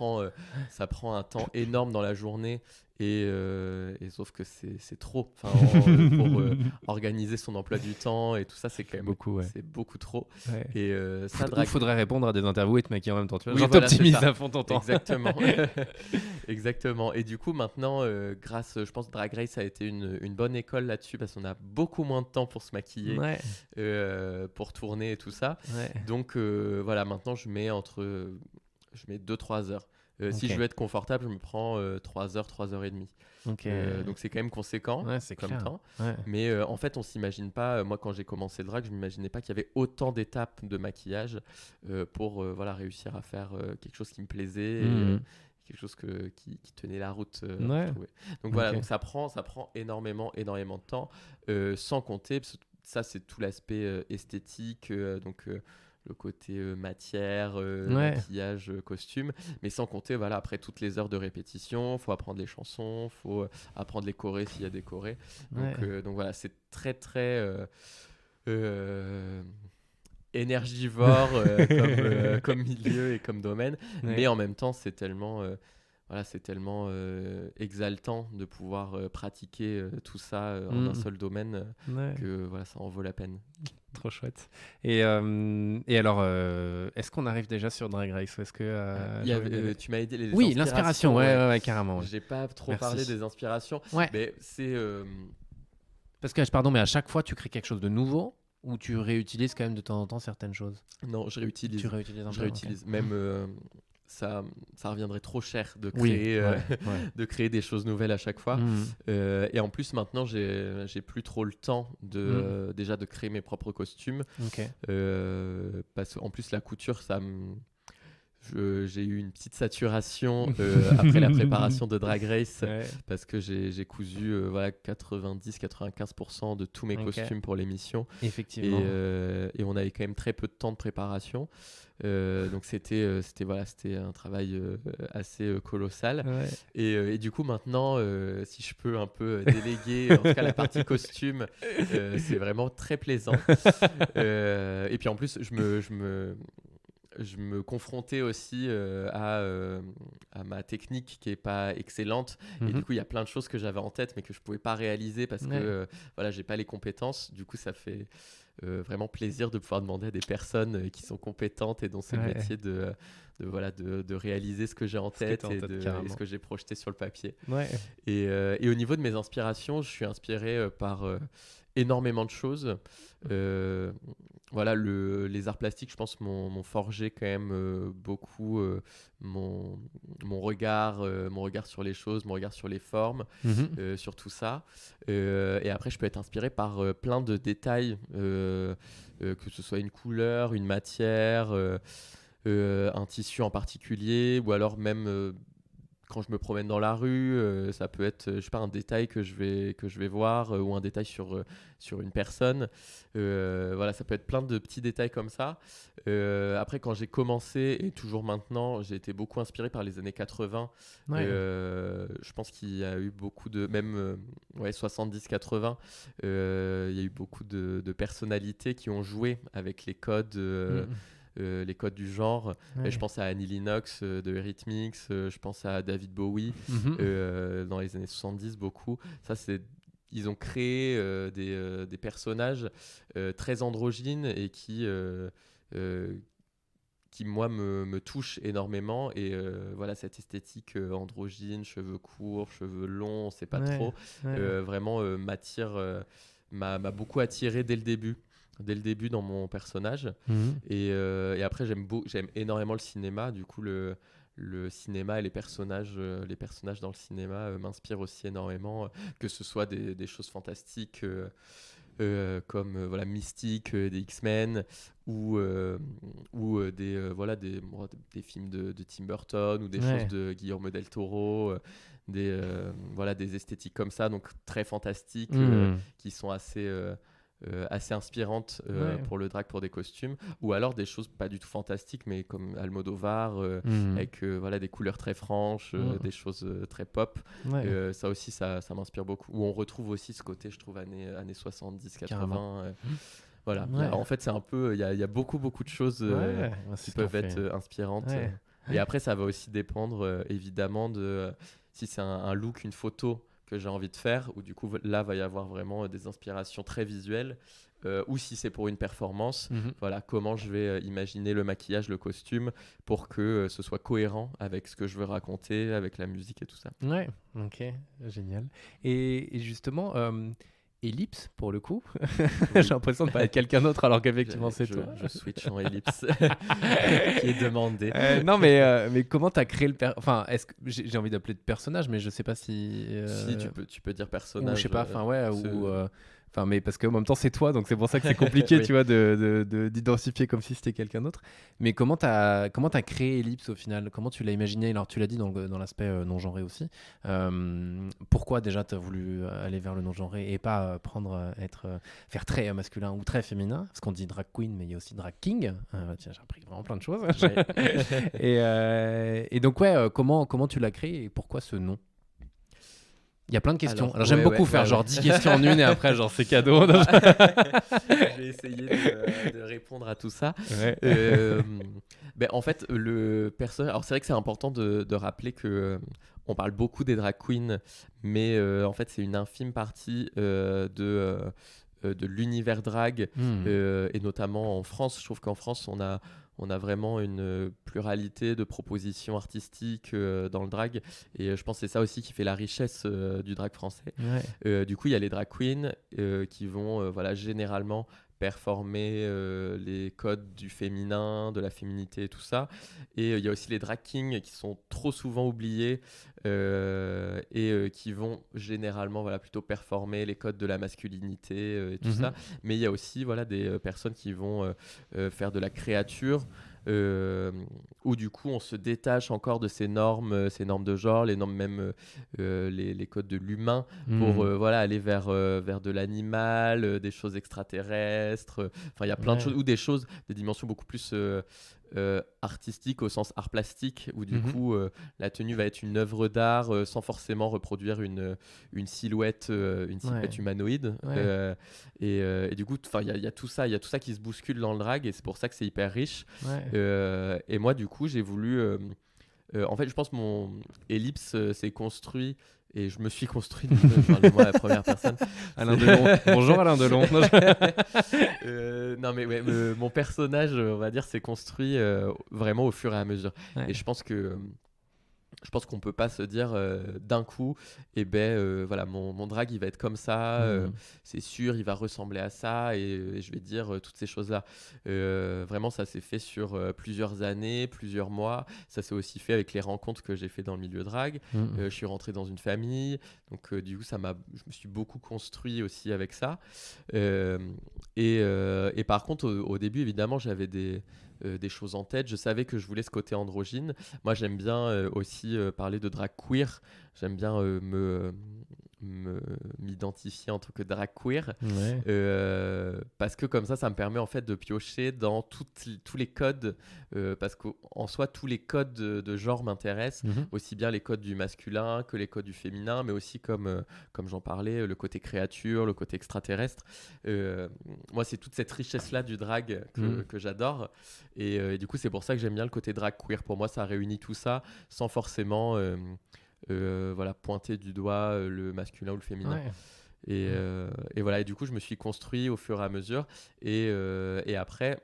Ça prend un temps énorme dans la journée. Et sauf que c'est trop. Enfin, pour organiser son emploi du temps et tout ça, c'est quand même beaucoup, c'est beaucoup trop. Et ça, il faudrait répondre à des interviews et te maquiller en même temps. Tu vois, oui, genre voilà, t'optimises à fond ton temps. Exactement. Exactement. Et du coup, maintenant, je pense que Drag Race a été une bonne école là-dessus parce qu'on a beaucoup moins de temps pour se maquiller, pour tourner et tout ça. Donc voilà, maintenant, je mets 2-3 heures. Si je veux être confortable, je me prends 3 heures, 3 heures et demie. Donc c'est quand même conséquent comme temps. Mais en fait, on s'imagine pas. Moi, quand j'ai commencé le drag, je m'imaginais pas qu'il y avait autant d'étapes de maquillage pour réussir à faire quelque chose qui me plaisait. Et, quelque chose qui tenait la route. Donc voilà, donc ça prend énormément de temps. Sans compter, ça c'est tout l'aspect esthétique. Le côté matière, maquillage, costume, mais sans compter, voilà, après toutes les heures de répétition, faut apprendre les chansons, faut apprendre les chorés s'il y a des chorés. Donc voilà, c'est très très énergivore comme milieu et comme domaine, mais en même temps, c'est tellement exaltant de pouvoir pratiquer tout ça en un seul domaine que voilà, ça en vaut la peine. Trop chouette. Et alors, est-ce qu'on arrive déjà sur Drag Race ou est-ce que tu m'as aidé les oui, l'inspiration, ouais, carrément. J'ai pas trop parlé des inspirations, mais c'est parce que pardon, mais à chaque fois tu crées quelque chose de nouveau ou tu réutilises quand même de temps en temps certaines choses? Non, je réutilise. Tu réutilises un peu. Je réutilise même. Ça reviendrait trop cher de créer, de créer des choses nouvelles à chaque fois. Et en plus, maintenant, j'ai plus trop le temps déjà de créer mes propres costumes. Parce qu'en plus, la couture, j'ai eu une petite saturation après la préparation de Drag Race parce que j'ai cousu 90-95% de tous mes costumes pour l'émission. Effectivement. Et on avait quand même très peu de temps de préparation. Donc c'était un travail assez colossal. Et du coup, maintenant, si je peux un peu déléguer, en tout cas la partie costume, c'est vraiment très plaisant. Et puis en plus, je me confrontais aussi à ma technique qui est pas excellente. Et du coup, il y a plein de choses que j'avais en tête, mais que je pouvais pas réaliser parce que j'ai pas les compétences. Du coup, ça fait vraiment plaisir de pouvoir demander à des personnes qui sont compétentes et dont c'est le métier de réaliser ce que j'ai en tête et ce que j'ai projeté sur le papier. Et au niveau de mes inspirations, je suis inspiré par énormément de choses. Les arts plastiques, je pense, m'ont forgé quand même beaucoup mon regard sur les choses, mon regard sur les formes, sur tout ça. Et après, je peux être inspiré par plein de détails, que ce soit une couleur, une matière, un tissu en particulier, ou alors même quand je me promène dans la rue, ça peut être, je sais pas, un détail que je vais voir ou un détail sur une personne. Ça peut être plein de petits détails comme ça. Après, quand j'ai commencé et toujours maintenant, j'ai été beaucoup inspiré par les années 80. Je pense qu'il y a eu beaucoup de, même 70-80, il y a eu beaucoup de personnalités qui ont joué avec les codes. Les codes du genre. Et je pense à Annie Lennox de Eurythmics, je pense à David Bowie dans les années 70 beaucoup. Ils ont créé des personnages très androgynes et qui moi me touchent énormément. Et cette esthétique androgyne, cheveux courts, cheveux longs, on sait pas trop, vraiment m'a beaucoup attiré dès le début dans mon personnage. Et après, j'aime énormément le cinéma. Du coup, le le cinéma et les personnages dans le cinéma m'inspirent aussi énormément, que ce soit des choses fantastiques comme voilà, Mystique des X-Men ou des films de Tim Burton ou des choses de Guillermo del Toro, des esthétiques comme ça, donc très fantastiques, qui sont assez inspirantes pour le drag, pour des costumes, ou alors des choses pas du tout fantastiques, mais comme Almodovar, avec des couleurs très franches, des choses très pop. Ça aussi, ça m'inspire beaucoup. Où on retrouve aussi ce côté, je trouve, années 70, 80. Voilà. En fait, c'est un peu, il y a beaucoup de choses qui peuvent être inspirantes. Et après, ça va aussi dépendre évidemment de si c'est un look, une photo que j'ai envie de faire, où du coup là va y avoir vraiment des inspirations très visuelles, ou si c'est pour une performance, voilà, comment je vais imaginer le maquillage, le costume, pour que ce soit cohérent avec ce que je veux raconter, avec la musique et tout ça. Ouais, ok, génial. Et justement, Ellipse, pour le coup, j'ai l'impression de pas être quelqu'un d'autre alors qu'effectivement c'est toi. Je switch en Ellipse, qui est demandé. Non, mais comment t'as créé enfin, est-ce que j'ai envie d'appeler de personnage, mais je sais pas si. Si tu peux dire personnage. Ou je sais pas, enfin ouais, ou. Enfin, mais parce qu'en même temps, c'est toi, donc c'est pour ça que c'est compliqué, tu vois, d'identifier comme si c'était quelqu'un d'autre. Mais comment t'as créé Ellipse au final? Comment tu l'as imaginé? Alors, tu l'as dit dans l'aspect non-genré aussi. Pourquoi déjà t'as voulu aller vers le non-genré et pas faire très masculin ou très féminin? Parce qu'on dit drag queen, mais il y a aussi drag king. Tiens, j'ai appris vraiment plein de choses. Et donc, ouais, comment tu l'as créé et pourquoi ce nom? Il y a plein de questions. Alors j'aime beaucoup faire genre 10 questions en une et après genre c'est cadeau. Je vais essayer de répondre à tout ça. En fait, le personnage. Alors c'est vrai que c'est important de rappeler que on parle beaucoup des drag queens, mais en fait c'est une infime partie de l'univers drag, et notamment en France. Je trouve qu'en France on a vraiment une pluralité de propositions artistiques dans le drag, et je pense que c'est ça aussi qui fait la richesse du drag français. Du coup, il y a les drag queens qui vont généralement performer les codes du féminin, de la féminité et tout ça. Et il y a aussi les drag kings qui sont trop souvent oubliés et qui vont généralement plutôt performer les codes de la masculinité et tout ça. Mais il y a aussi des personnes qui vont faire de la créature, où du coup on se détache encore de ces normes de genre, les normes même les codes de l'humain, pour aller vers de l'animal, des choses extraterrestres. Enfin, il y a plein de choses, ou des dimensions beaucoup plus artistiques au sens art plastique, où du coup la tenue va être une œuvre d'art sans forcément reproduire une silhouette humanoïde. Et du coup il y a tout ça qui se bouscule dans le drag, et c'est pour ça que c'est hyper riche. Et moi du coup j'ai voulu en fait je pense mon Ellipse s'est construit, et je me suis construit moi la première personne. Alain Delon. Bonjour Alain Delon. Non mais ouais, mon personnage, on va dire, s'est construit vraiment au fur et à mesure. Et je pense qu'on peut pas se dire d'un coup, mon drag il va être comme ça, c'est sûr, il va ressembler à ça, et je vais dire toutes ces choses là. Vraiment, ça s'est fait sur plusieurs années, plusieurs mois. Ça s'est aussi fait avec les rencontres que j'ai fait dans le milieu drag. Je suis rentré dans une famille, donc du coup je me suis beaucoup construit aussi avec ça. Et par contre au début évidemment j'avais des choses en tête. Je savais que je voulais ce côté androgyne. Moi, j'aime bien aussi parler de drag queer. J'aime bien m'identifier en tant que drag queer, parce que comme ça me permet en fait de piocher dans tous les codes, parce qu'en soi tous les codes de genre m'intéressent, aussi bien les codes du masculin que les codes du féminin, mais aussi comme j'en parlais, le côté créature, le côté extraterrestre. Moi c'est toute cette richesse là du drag que j'adore, et du coup c'est pour ça que j'aime bien le côté drag queer. Pour moi ça réunit tout ça sans forcément pointer du doigt le masculin ou le féminin. Et voilà, et du coup je me suis construit au fur et à mesure, et après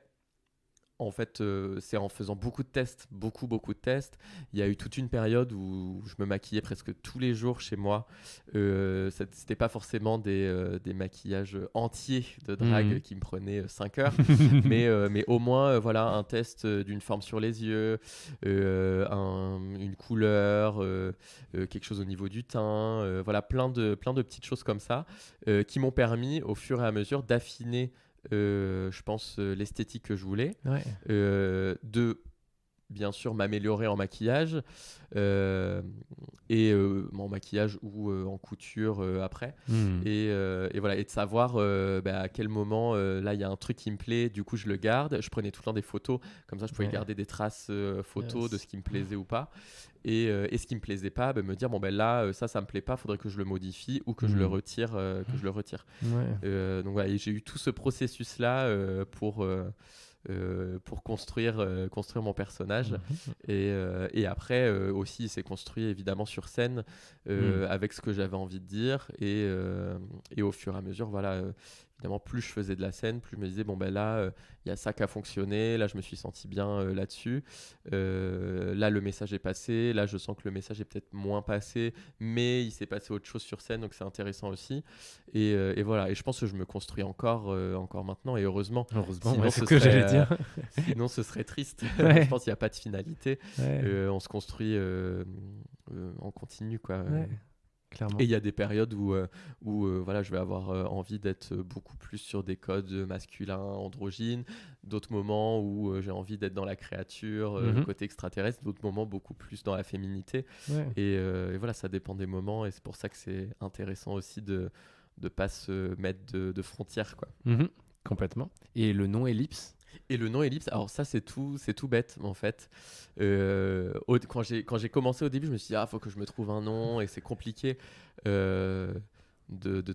en fait, c'est en faisant beaucoup de tests, beaucoup de tests. Il y a eu toute une période où je me maquillais presque tous les jours chez moi. C'était pas forcément des maquillages entiers de drague qui me prenaient 5 heures, mais au moins, voilà, un test d'une forme sur les yeux, une couleur, quelque chose au niveau du teint, voilà, plein de petites choses comme ça qui m'ont permis, au fur et à mesure, d'affiner je pense, l'esthétique que je voulais, de bien sûr m'améliorer en maquillage et en maquillage ou en couture après et voilà, et de savoir à quel moment là il y a un truc qui me plaît, du coup je le garde, je prenais tout le temps des photos, comme ça je pouvais garder des traces photos de ce qui me plaisait ou pas. Et ce qui me plaisait pas, me dire bon ben là ça me plaît pas, faudrait que je le modifie ou que je le retire donc voilà, j'ai eu tout ce processus là pour construire mon personnage et après aussi il s'est construit évidemment sur scène avec ce que j'avais envie de dire et au fur et à mesure voilà évidemment plus je faisais de la scène, plus je me disais bon ben là il y a ça qui a fonctionné, là je me suis senti bien là-dessus, là le message est passé, là je sens que le message est peut-être moins passé mais il s'est passé autre chose sur scène, donc c'est intéressant aussi et voilà, et je pense que je me construis encore maintenant, et heureusement sinon, c'est ce que j'allais dire. Sinon ce serait triste. Je pense qu'il n'y a pas de finalité, on se construit en continu quoi. Clairement. Et il y a des périodes où voilà, je vais avoir envie d'être beaucoup plus sur des codes masculins, androgynes, d'autres moments où j'ai envie d'être dans la créature, le côté extraterrestre, d'autres moments beaucoup plus dans la féminité. Et voilà, ça dépend des moments, et c'est pour ça que c'est intéressant aussi de ne pas se mettre de frontières, quoi. Complètement. Et le nom Ellipse? Et le nom Ellipse, alors ça c'est tout bête en fait. Quand j'ai commencé au début, je me suis dit faut que je me trouve un nom, et c'est compliqué de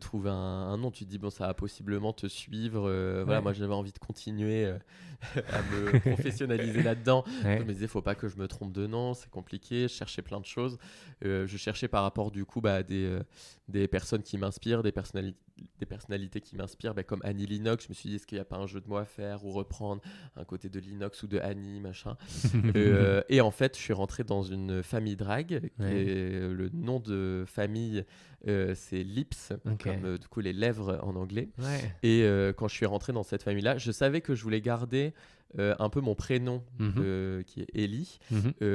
trouver un nom. Tu te dis bon, ça va possiblement te suivre. Voilà, moi j'avais envie de continuer à me professionnaliser là-dedans. Je me disais faut pas que je me trompe de nom, c'est compliqué. Je cherchais plein de choses. Je cherchais par rapport du coup à des personnes qui m'inspirent, des personnalités qui m'inspirent, comme Annie Lennox. Je me suis dit, est-ce qu'il n'y a pas un jeu de mots à faire ou reprendre un côté de Lennox ou de Annie, machin. Et en fait, je suis rentré dans une famille drague. Et le nom de famille, c'est Lips, comme du coup les lèvres en anglais. Et quand je suis rentré dans cette famille-là, je savais que je voulais garder un peu mon prénom qui est Ellie,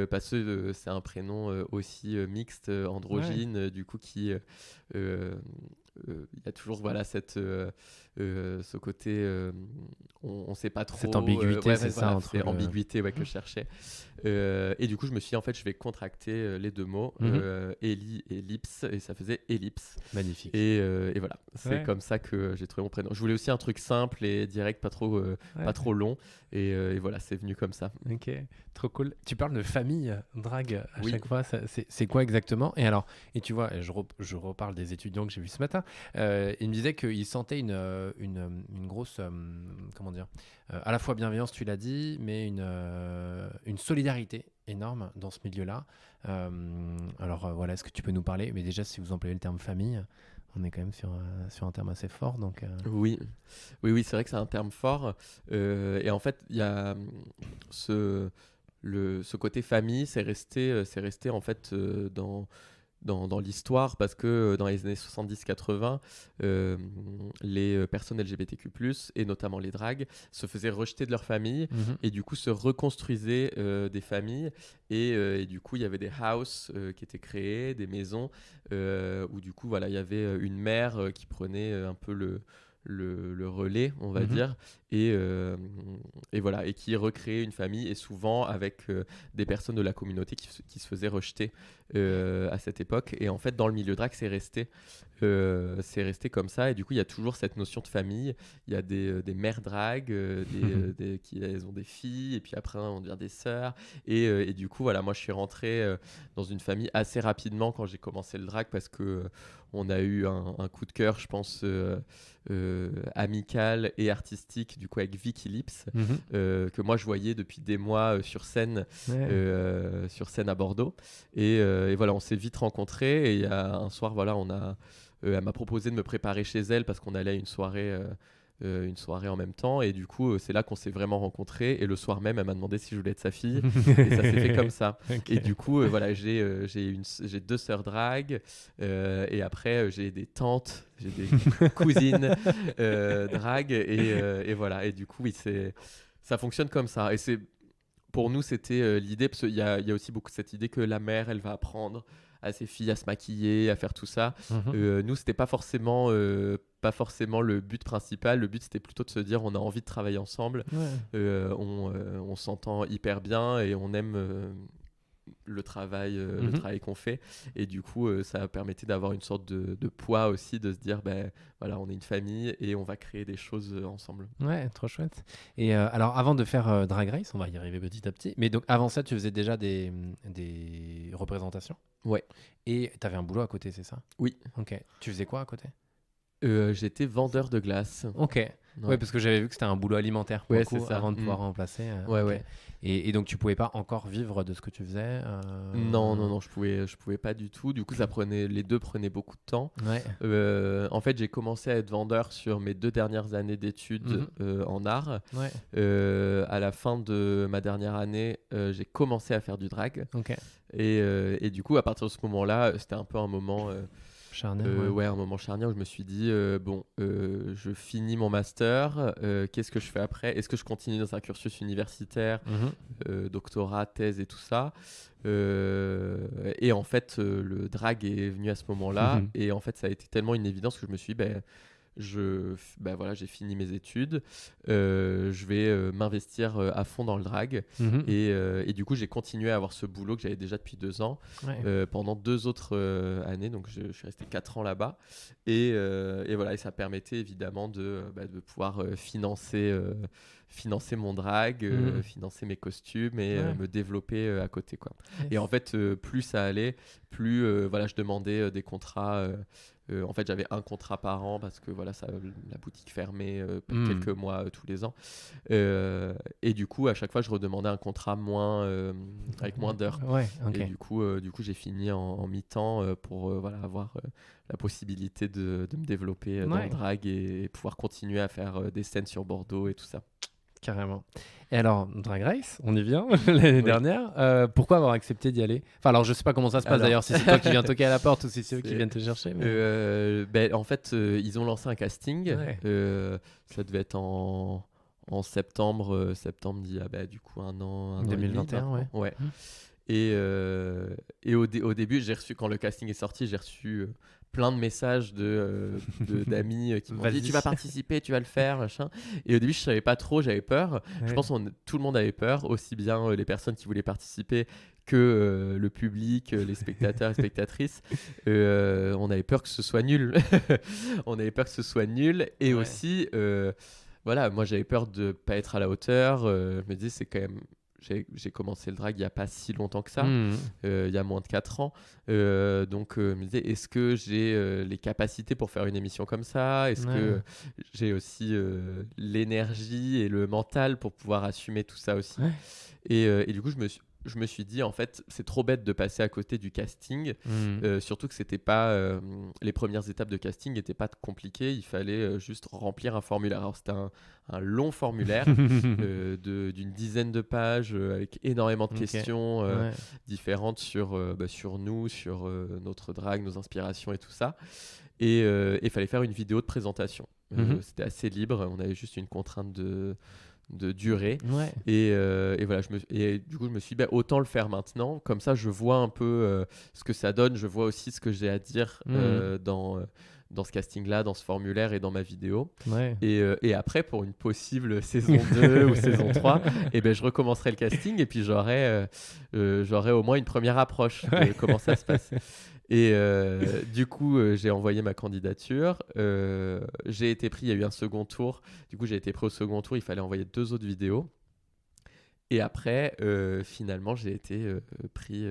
parce que c'est un prénom aussi mixte, androgyne, du coup qui il y a toujours voilà ce côté on ne sait pas trop, cette ambiguïté, c'est ça, entre ambiguïté que je cherchais, et du coup je me suis dit en fait je vais contracter les deux mots, Ellie et Lips, et ça faisait Ellipse. Magnifique. Et voilà, c'est comme ça que j'ai trouvé mon prénom. Je voulais aussi un truc simple et direct, pas trop long, et voilà, c'est venu comme ça. Ok, trop cool. Tu parles de famille drague à chaque fois, c'est quoi exactement? Et tu vois, je reparle des étudiants que j'ai vus ce matin. Ils me disaient qu'ils sentaient une grosse, comment dire, à la fois bienveillance, tu l'as dit, mais une solidarité énorme dans ce milieu-là. Voilà, est-ce que tu peux nous parler? Mais déjà, si vous employez le terme famille, on est quand même sur un terme assez fort. Donc, Oui, c'est vrai que c'est un terme fort. Et en fait, il y a ce côté famille, c'est resté en fait dans l'histoire, parce que dans les années 70-80, les personnes LGBTQ+, et notamment les dragues, se faisaient rejeter de leur famille, et du coup se reconstruisaient des familles, et du coup il y avait des houses qui étaient créées, des maisons, où du coup voilà, il y avait une mère qui prenait un peu le relais, on va dire, et voilà, et qui recréait une famille, et souvent avec des personnes de la communauté qui se faisaient rejeter à cette époque. Et en fait, dans le milieu drag, c'est resté comme ça, et du coup, il y a toujours cette notion de famille. Il y a des mères drag, elles ont des filles, et puis après, on devient des sœurs, et du coup, voilà, moi, je suis rentré dans une famille assez rapidement quand j'ai commencé le drag, parce que on a eu un coup de cœur, je pense, amical et artistique, du coup avec Vicky Lips, que moi je voyais depuis des mois sur scène à Bordeaux, et voilà, on s'est vite rencontrés, et il y a un soir, voilà, elle m'a proposé de me préparer chez elle parce qu'on allait à une soirée une soirée en même temps. Et du coup, c'est là qu'on s'est vraiment rencontrés. Et le soir même, elle m'a demandé si je voulais être sa fille. Et ça s'est fait comme ça. Ok. Et du coup, voilà, j'ai 2 sœurs drag. Et après, j'ai des tantes, j'ai des cousines drag. Et voilà. Et du coup, oui, ça fonctionne comme ça. Et pour nous, c'était l'idée, parce qu'il y a aussi beaucoup cette idée que la mère, elle va apprendre à ses filles à se maquiller, à faire tout ça. Mhm. Nous, c'était pas forcément le but principal. Le but, c'était plutôt de se dire, on a envie de travailler ensemble, Ouais. on s'entend hyper bien et on aime le Mhm. travail qu'on fait. Et du coup, ça permettait d'avoir une sorte de poids aussi, de se dire, ben voilà, on est une famille et on va créer des choses ensemble. Ouais, trop chouette. Et alors, avant de faire Drag Race, on va y arriver petit à petit. Mais donc, avant ça, tu faisais déjà des représentations. Ouais, Et tu avais un boulot à côté, c'est ça? oui. Ok. Tu faisais quoi à côté? J'étais vendeur de glace. Ok. Ouais, parce que j'avais vu que c'était un boulot alimentaire pour Ouais, le c'est coup, ça. avant de pouvoir remplacer. Ouais, Ok. ouais. Et donc, tu pouvais pas encore vivre de ce que tu faisais Non, non, non, je pouvais pas du tout. Du coup, les deux prenaient beaucoup de temps. Ouais. En fait, j'ai commencé à être vendeur sur mes 2 dernières années d'études en art. Ouais. À la fin de ma dernière année, j'ai commencé à faire du drag. Ok. Et du coup, à partir de ce moment-là, c'était un peu un moment, Charnière, ouais. ouais, un moment charnière où je me suis dit, bon, je finis mon master, qu'est-ce que je fais après? Est-ce que je continue dans un cursus universitaire, Mhm. doctorat, thèse et tout ça? Et en fait, le drag est venu à ce moment-là. Et en fait, ça a été tellement une évidence que je me suis dit, ben voilà, j'ai fini mes études, je vais m'investir à fond dans le drag. Mhm. Et du coup, j'ai continué à avoir ce boulot que j'avais déjà depuis 2 ans, Ouais. pendant 2 autres années. Donc, je suis resté 4 ans là-bas. Et voilà, et ça permettait évidemment de pouvoir financer mon drag, Mhm. financer mes costumes et Ouais. me développer à côté, quoi. Yes. Et en fait, plus ça allait, plus voilà, je demandais des contrats. En fait, j'avais un contrat par an parce que voilà, la boutique fermait quelques mois tous les ans. Et du coup, à chaque fois, je redemandais un contrat avec moins d'heures. Ouais, ok. Et du coup, j'ai fini en mi-temps pour voilà, avoir la possibilité de me développer dans le Ouais, drag et pouvoir continuer à faire des scènes sur Bordeaux et tout ça. carrément. Et alors, Drag Race, on y vient, l'année Oui. dernière. Pourquoi avoir accepté d'y aller? Enfin, alors, je sais pas comment ça se passe Alors, d'ailleurs, si c'est toi qui viens toquer à la porte ou si c'est eux qui c'est- viennent te chercher. Mais... en fait, ils ont lancé un casting. Ouais. Ça devait être en septembre d'il y a du coup un an et demi 2021, ouais. maintenant. Ouais. Mhm. Et au début, quand le casting est sorti, j'ai reçu plein de messages d'amis qui m'ont dit, Vas-y. tu vas participer, tu vas le faire, machin. Et au début, je savais pas trop, j'avais peur. Je Ouais. pense que tout le monde avait peur, aussi bien les personnes qui voulaient participer que le public, les spectateurs et spectatrices. On avait peur que ce soit nul. On avait peur que ce soit nul. Et Ouais. aussi, voilà, moi j'avais peur de pas être à la hauteur. Je me disais, c'est quand même. J'ai commencé le drag il n'y a pas si longtemps que ça, Mhm. il y a moins de 4 ans. Donc, je me disais, est-ce que j'ai les capacités pour faire une émission comme ça? Est-ce que Ouais. j'ai aussi l'énergie et le mental pour pouvoir assumer tout ça aussi? Ouais. Et du coup, je me suis dit, en fait, c'est trop bête de passer à côté du casting. Mhm. Surtout que c'était pas les premières étapes de casting n'étaient pas compliquées. Il fallait juste remplir un formulaire. Alors, c'était un long formulaire d'une dizaine de pages avec énormément de Ok. questions Ouais. différentes sur nous, sur notre drag, nos inspirations et tout ça. Et il fallait faire une vidéo de présentation. Mhm. C'était assez libre. On avait juste une contrainte de durée. Ouais. Et voilà, et du coup, je me suis dit, autant le faire maintenant. Comme ça, je vois un peu ce que ça donne. Je vois aussi ce que j'ai à dire dans ce casting-là, dans ce formulaire et dans ma vidéo. Ouais. Et après, pour une possible saison 2 ou saison 3, je recommencerai le casting et puis j'aurai au moins une première approche de Ouais. comment ça se passe. Et du coup, j'ai envoyé ma candidature. J'ai été pris, il y a eu un second tour. Du coup, j'ai été pris au second tour. Il fallait envoyer 2 autres vidéos. Et après, finalement, j'ai été pris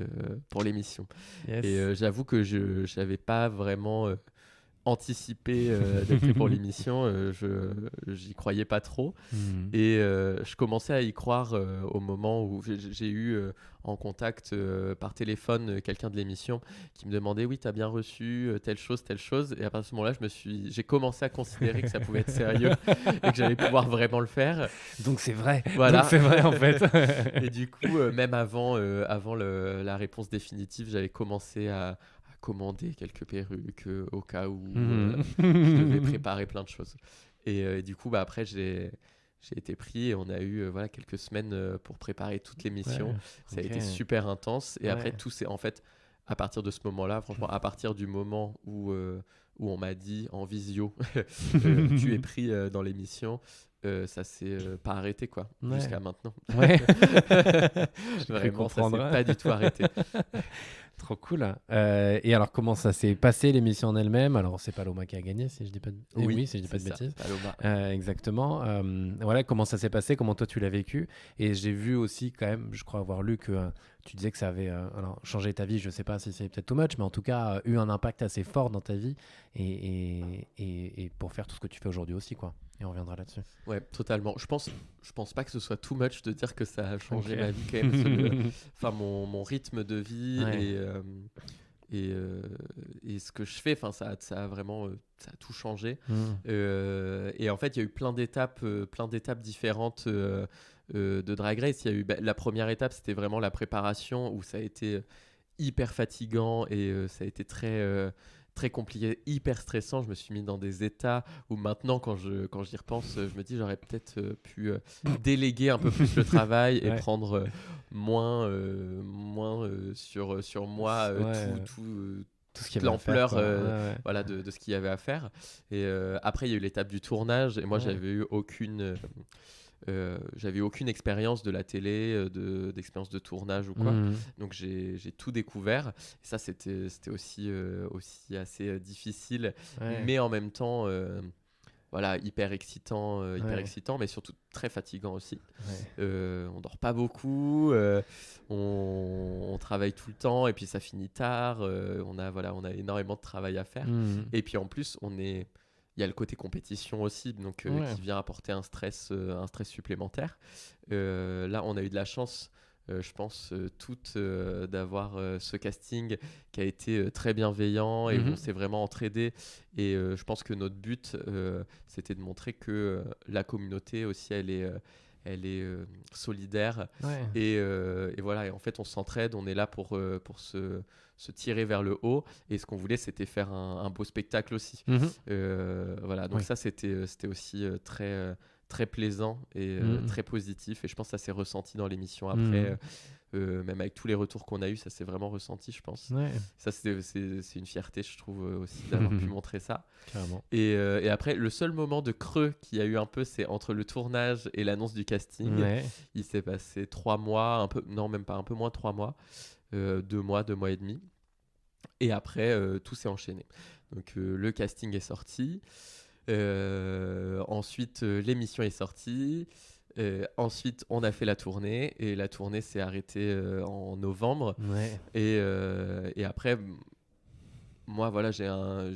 pour l'émission. Yes. Et j'avoue que je n'avais pas vraiment anticipé d'être pris pour l'émission, j'y croyais pas trop. Et je commençais à y croire au moment où j'ai eu en contact par téléphone quelqu'un de l'émission qui me demandait oui, t'as bien reçu telle chose. Et à partir de ce moment-là, j'ai commencé à considérer que ça pouvait être sérieux et que j'allais pouvoir vraiment le faire. Donc c'est vrai. Voilà. Donc c'est vrai en fait. Et du coup, même avant la réponse définitive, j'avais commencé à commander quelques perruques au cas où je devais préparer plein de choses. Et du coup, après, j'ai été pris et on a eu quelques semaines pour préparer toute l'émission. Ouais, ça a été super intense. Et après, tout c'est en fait, à partir de ce moment-là, franchement, à partir du moment où on m'a dit en visio, tu es pris dans l'émission, ça s'est pas arrêté quoi, jusqu'à maintenant. Ouais. Vraiment, ça s'est pas du tout arrêté. Trop cool. Et alors, comment ça s'est passé l'émission en elle-même? Alors, c'est Paloma qui a gagné, si je dis pas de, oui, si je dis pas de bêtises. Paloma. Exactement. Voilà, comment ça s'est passé? Comment toi tu l'as vécu? Et j'ai vu aussi quand même, je crois avoir lu que tu disais que ça avait alors, changé ta vie. Je sais pas si c'est peut-être too much, mais en tout cas eu un impact assez fort dans ta vie et pour faire tout ce que tu fais aujourd'hui aussi, quoi. Et on reviendra là-dessus. Ouais, totalement. Je pense pas que ce soit too much de dire que ça a changé ma vie quand même. Enfin, mon rythme de vie et ce que je fais, enfin, ça a vraiment ça a tout changé. Et en fait, il y a eu plein d'étapes différentes de Drag Race. Il y a eu la première étape, c'était vraiment la préparation où ça a été hyper fatigant et ça a été très compliqué, hyper stressant. Je me suis mis dans des états où maintenant, quand j'y repense, je me dis j'aurais peut-être pu déléguer un peu plus le travail et prendre moins sur moi tout ce qui l'ampleur de ce qu'il y avait à faire. Et après, il y a eu l'étape du tournage et moi, j'avais eu aucune expérience de la télé, d'expérience de tournage ou quoi. Donc j'ai tout découvert. Et ça, c'était aussi assez difficile, mais en même temps, hyper excitant, mais surtout très fatigant aussi. On dort pas beaucoup, on travaille tout le temps et puis ça finit tard. On a énormément de travail à faire. Et puis en plus, il y a le côté compétition aussi, donc qui vient apporter un stress supplémentaire. Là, on a eu de la chance, je pense, toutes, d'avoir ce casting qui a été très bienveillant et où on s'est vraiment entraidés. Et je pense que notre but, c'était de montrer que la communauté aussi, elle est solidaire. Et voilà, et en fait, on s'entraide, on est là pour se tirer vers le haut, et ce qu'on voulait, c'était faire un beau spectacle aussi. Donc ça, c'était aussi très plaisant et très positif, et je pense que ça s'est ressenti dans l'émission après. Même avec tous les retours qu'on a eu, ça s'est vraiment ressenti, je pense. Ça, c'est une fierté, je trouve, aussi d'avoir pu montrer ça. Carrément. Et après, le seul moment de creux qu'il y a eu un peu, c'est entre le tournage et l'annonce du casting. Il s'est passé 3 mois, même pas, un peu moins de 3 mois, 2 mois et demi. Et après, tout s'est enchaîné. Donc le casting est sorti. Ensuite, l'émission est sortie. Ensuite, on a fait la tournée. Et la tournée s'est arrêtée en novembre. Et après, moi, voilà, j'ai un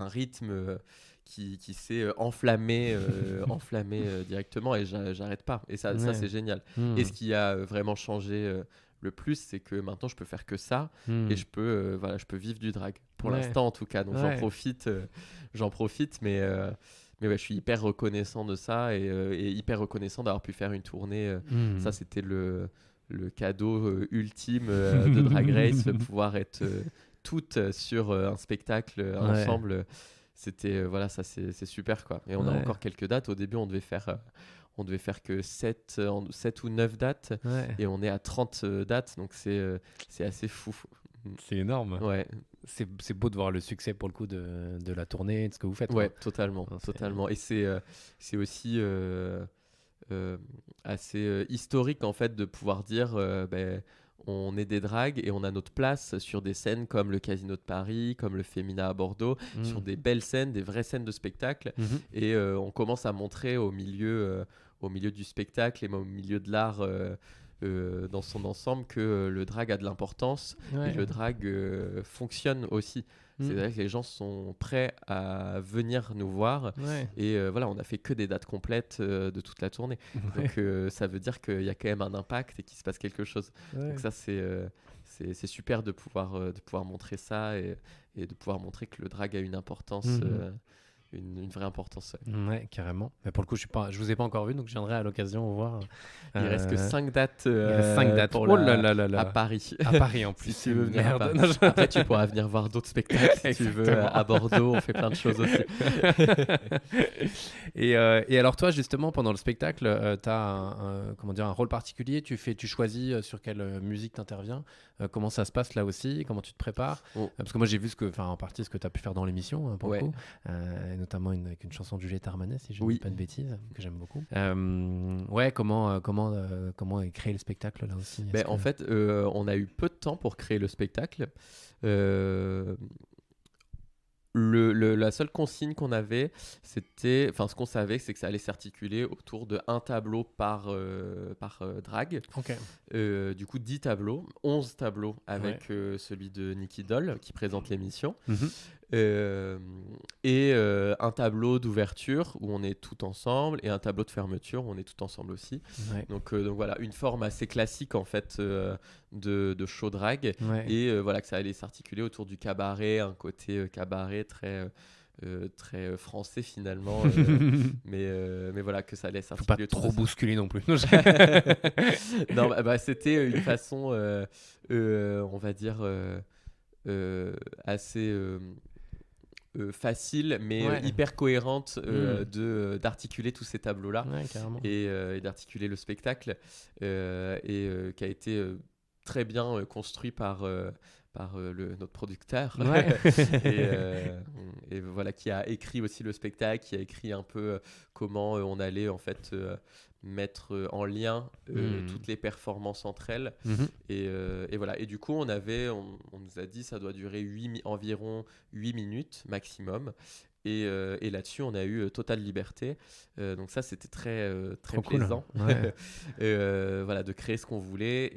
rythme qui s'est enflammé directement. Et j'arrête pas. Et ça c'est génial. Et ce qui a vraiment changé le plus, c'est que maintenant je peux faire que ça et je peux vivre du drag pour l'instant en tout cas. Donc j'en profite, mais je suis hyper reconnaissant de ça et hyper reconnaissant d'avoir pu faire une tournée. Ça, c'était le cadeau ultime de Drag Race, pouvoir être toutes sur un spectacle ensemble. C'était ça c'est super quoi. Et on a encore quelques dates. Au début, on devait faire que 7 ou 9 dates et on est à 30 dates, donc c'est assez fou. C'est énorme. Ouais. C'est beau de voir le succès pour le coup de la tournée, de ce que vous faites. Ouais, totalement. Et c'est aussi assez historique en fait de pouvoir dire on est des drags et on a notre place sur des scènes comme le Casino de Paris, comme le Femina à Bordeaux, sur des belles scènes, des vraies scènes de spectacle. Et on commence à montrer au milieu du spectacle et au milieu de l'art dans son ensemble que le drag a de l'importance et le drag fonctionne aussi. C'est-à-dire que les gens sont prêts à venir nous voir et voilà, on a fait que des dates complètes de toute la tournée. Donc ça veut dire qu'il y a quand même un impact et qu'il se passe quelque chose. Donc ça c'est super de pouvoir montrer ça et de pouvoir montrer que le drag a une importance. Une vraie importance. Ouais, carrément. Mais pour le coup, je vous ai pas encore vu, donc je viendrai à l'occasion voir. Il reste que 5 dates, il reste 5 dates. pour à Paris. À Paris en plus. Si tu veux venir Merde. à Paris. Après, tu pourras venir voir d'autres spectacles si tu veux. À Bordeaux, on fait plein de choses aussi. Et alors toi, justement, pendant le spectacle, tu as un rôle particulier. Tu choisis sur quelle musique tu interviens. Comment ça se passe là aussi? Comment tu te prépares? Parce que moi, j'ai vu en partie ce que tu as pu faire dans l'émission, pour le coup. Notamment avec une chanson de Juliette Armanet, si je ne dis pas de bêtises, que j'aime beaucoup. Comment est créé le spectacle là aussi? En fait, on a eu peu de temps pour créer le spectacle. La seule consigne qu'on avait, ce qu'on savait, c'est que ça allait s'articuler autour de un tableau par drag. Du coup, 10 tableaux, 11 tableaux avec celui de Nicky Doll qui présente l'émission. Et un tableau d'ouverture où on est tout ensemble et un tableau de fermeture où on est tout ensemble aussi. Donc voilà, une forme assez classique en fait de show drag et voilà que ça allait s'articuler autour du cabaret, un côté cabaret très français finalement, mais voilà que ça allait s'articuler. Faut pas trop bousculer non plus. Non, c'était une façon, on va dire assez facile mais hyper cohérente d'articuler tous ces tableaux-là et d'articuler le spectacle qui a été très bien construit par notre producteur et voilà, qui a écrit aussi le spectacle, qui a écrit un peu comment on allait en fait mettre en lien toutes les performances entre elles et voilà, et du coup on nous a dit ça doit durer environ 8 minutes maximum et là-dessus on a eu totale liberté, donc ça c'était très plaisant cool. Voilà, de créer ce qu'on voulait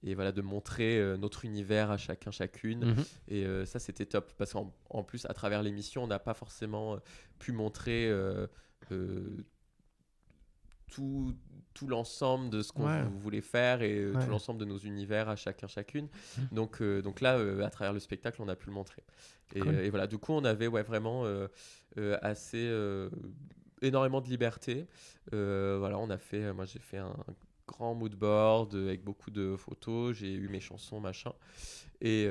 et voilà, de montrer notre univers à chacune. Et ça, c'était top. Parce qu'en plus, à travers l'émission, on n'a pas forcément pu montrer tout l'ensemble de ce qu'on voulait faire et tout l'ensemble de nos univers à chacune. Donc là, à travers le spectacle, on a pu le montrer. Et voilà, du coup, on avait vraiment énormément de liberté. Voilà, moi, j'ai fait un grand mood board avec beaucoup de photos, j'ai eu mes chansons machin et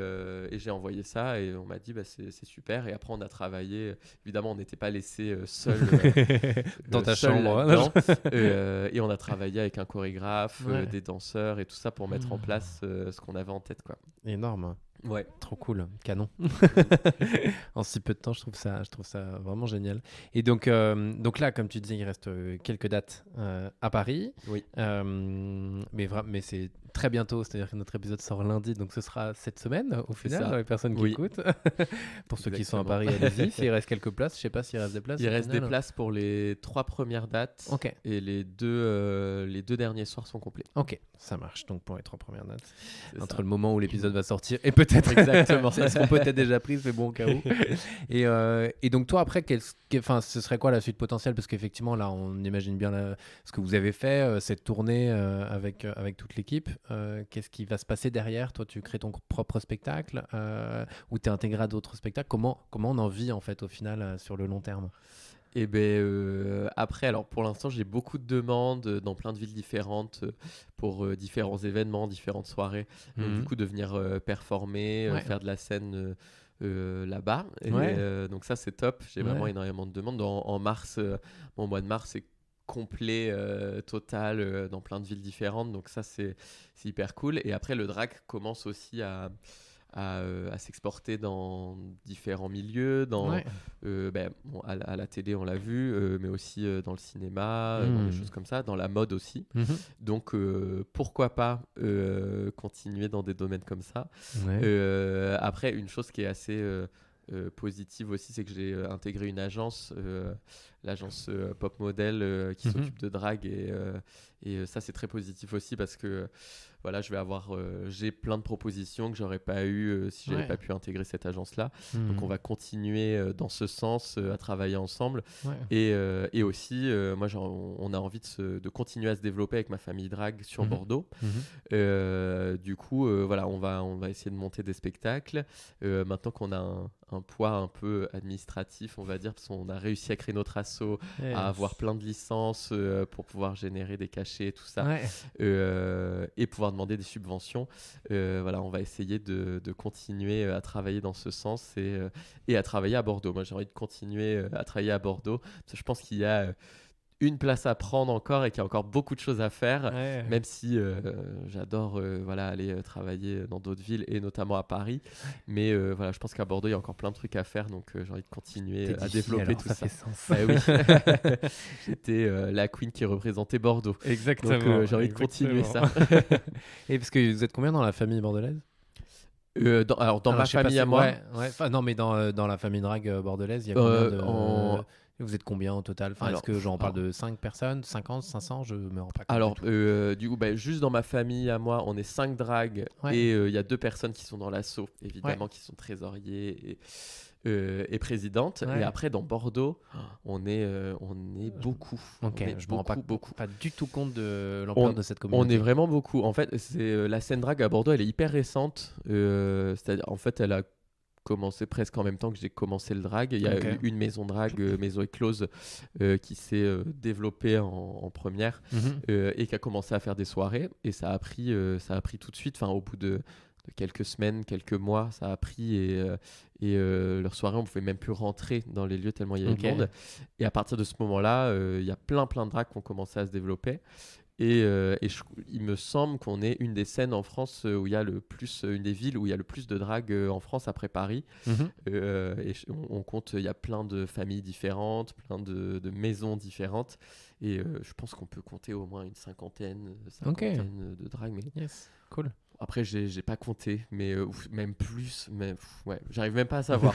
j'ai envoyé ça et on m'a dit c'est super, et après on a travaillé, évidemment on n'était pas laissé seul dans ta chambre et on a travaillé avec un chorégraphe, des danseurs et tout ça pour mettre en place ce qu'on avait en tête, quoi. Énorme. Ouais, trop cool, canon. En si peu de temps, je trouve ça vraiment génial. Et donc là, comme tu disais, il reste quelques dates à Paris. Oui. Mais c'est très bientôt, c'est-à-dire que notre épisode sort lundi, donc ce sera cette semaine au final, les personnes qui écoutent. Pour ceux qui sont à Paris, allez-y. S'il reste quelques places, je sais pas s'il reste des places. Il reste des places pour les 3 premières dates et les deux derniers soirs sont complets. Ok, ça marche. Donc pour les 3 premières dates, entre le moment où l'épisode va sortir et peut-être exactement, elles seront peut-être déjà prises, mais bon, au cas où. Et donc toi après, ce serait quoi la suite potentielle? Parce qu'effectivement là, on imagine bien ce que vous avez fait, cette tournée avec toute l'équipe. Qu'est-ce qui va se passer derrière? Toi, tu crées ton propre spectacle ou tu es intégré à d'autres spectacles? Comment on en vit en fait au final sur le long terme? Et après, alors pour l'instant, j'ai beaucoup de demandes dans plein de villes différentes pour différents événements, différentes soirées. Donc du coup, de venir performer, faire de la scène là-bas. Donc ça, c'est top. J'ai vraiment énormément de demandes. En mars, au mois de mars, c'est complet, total, dans plein de villes différentes. Donc ça, c'est hyper cool. Et après, le drag commence aussi à s'exporter dans différents milieux, à la télé on l'a vu, mais aussi dans le cinéma, dans des choses comme ça, dans la mode aussi. Donc pourquoi pas continuer dans des domaines comme ça. Après, une chose qui est assez positive aussi, c'est que j'ai intégré une agence l'agence Pop Model qui s'occupe de drague et ça c'est très positif aussi parce que voilà, j'ai plein de propositions que j'aurais pas eu si j'avais pas pu intégrer cette agence-là. Donc on va continuer dans ce sens à travailler ensemble. Et aussi, moi, on a envie de continuer à se développer avec ma famille drague sur Bordeaux. Du coup, voilà, on va essayer de monter des spectacles. Maintenant qu'on a un poids un peu administratif, on va dire, parce qu'on a réussi à créer notre asso, à avoir plein de licences pour pouvoir générer des cachets et tout ça, et pouvoir demander des subventions. Voilà, on va essayer de continuer à travailler dans ce sens et à travailler à Bordeaux. Moi, j'ai envie de continuer à travailler à Bordeaux, parce que je pense qu'il y a une place à prendre encore et qu'il y a encore beaucoup de choses à faire, même si j'adore voilà, aller travailler dans d'autres villes et notamment à Paris. Mais voilà, je pense qu'à Bordeaux, il y a encore plein de trucs à faire, donc j'ai envie de continuer à développer tout ça. Ça fait sens. Bah oui. J'étais la queen qui représentait Bordeaux. Exactement. Donc j'ai envie de continuer ça. Et parce que vous êtes combien dans la famille bordelaise? Dans ma famille à moi. Non, mais dans la famille drague bordelaise, il y a combien de... Vous êtes combien au total? Est-ce que j'en parle de 5 personnes, 50, 500? Je me rends pas compte. Alors, du coup, juste dans ma famille à moi, on est 5 dragues et il y a 2 personnes qui sont dans l'asso, évidemment, qui sont trésoriers et présidentes. Et après, dans Bordeaux, on est beaucoup. Ok, je me rends pas du tout compte de l'ampleur de cette communauté. On est vraiment beaucoup. En fait, la scène drague à Bordeaux, elle est hyper récente. C'est-à-dire, en fait, elle a commencé presque en même temps que j'ai commencé le drag. Il y a une maison drague, Maison Éclose, qui s'est développée en première et qui a commencé à faire des soirées. Et ça a pris tout de suite. Enfin, au bout de quelques semaines, quelques mois, ça a pris et leurs soirées, on ne pouvait même plus rentrer dans les lieux tellement il y avait de monde. Et à partir de ce moment-là, il y a plein de drags qui ont commencé à se développer. Et il me semble qu'on est une des scènes en France où il y a le plus, une des villes où il y a le plus de drague en France après Paris. Et on compte, il y a plein de familles différentes, plein de maisons différentes. Et je pense qu'on peut compter au moins une cinquantaine de dragues. Mais... Yes, cool. Après, j'ai pas compté, mais même plus. Mais j'arrive même pas à savoir.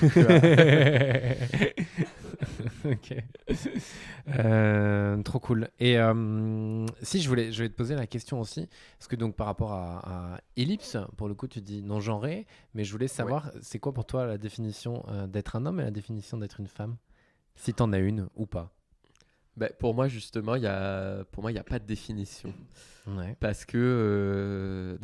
Ok. Trop cool. Et si je vais te poser la question aussi, parce que donc par rapport à Ellipse, pour le coup, tu dis non genré, mais je voulais savoir, c'est quoi pour toi la définition d'être un homme et la définition d'être une femme, si t'en as une ou pas? Pour moi, justement, il y a pas de définition. Parce que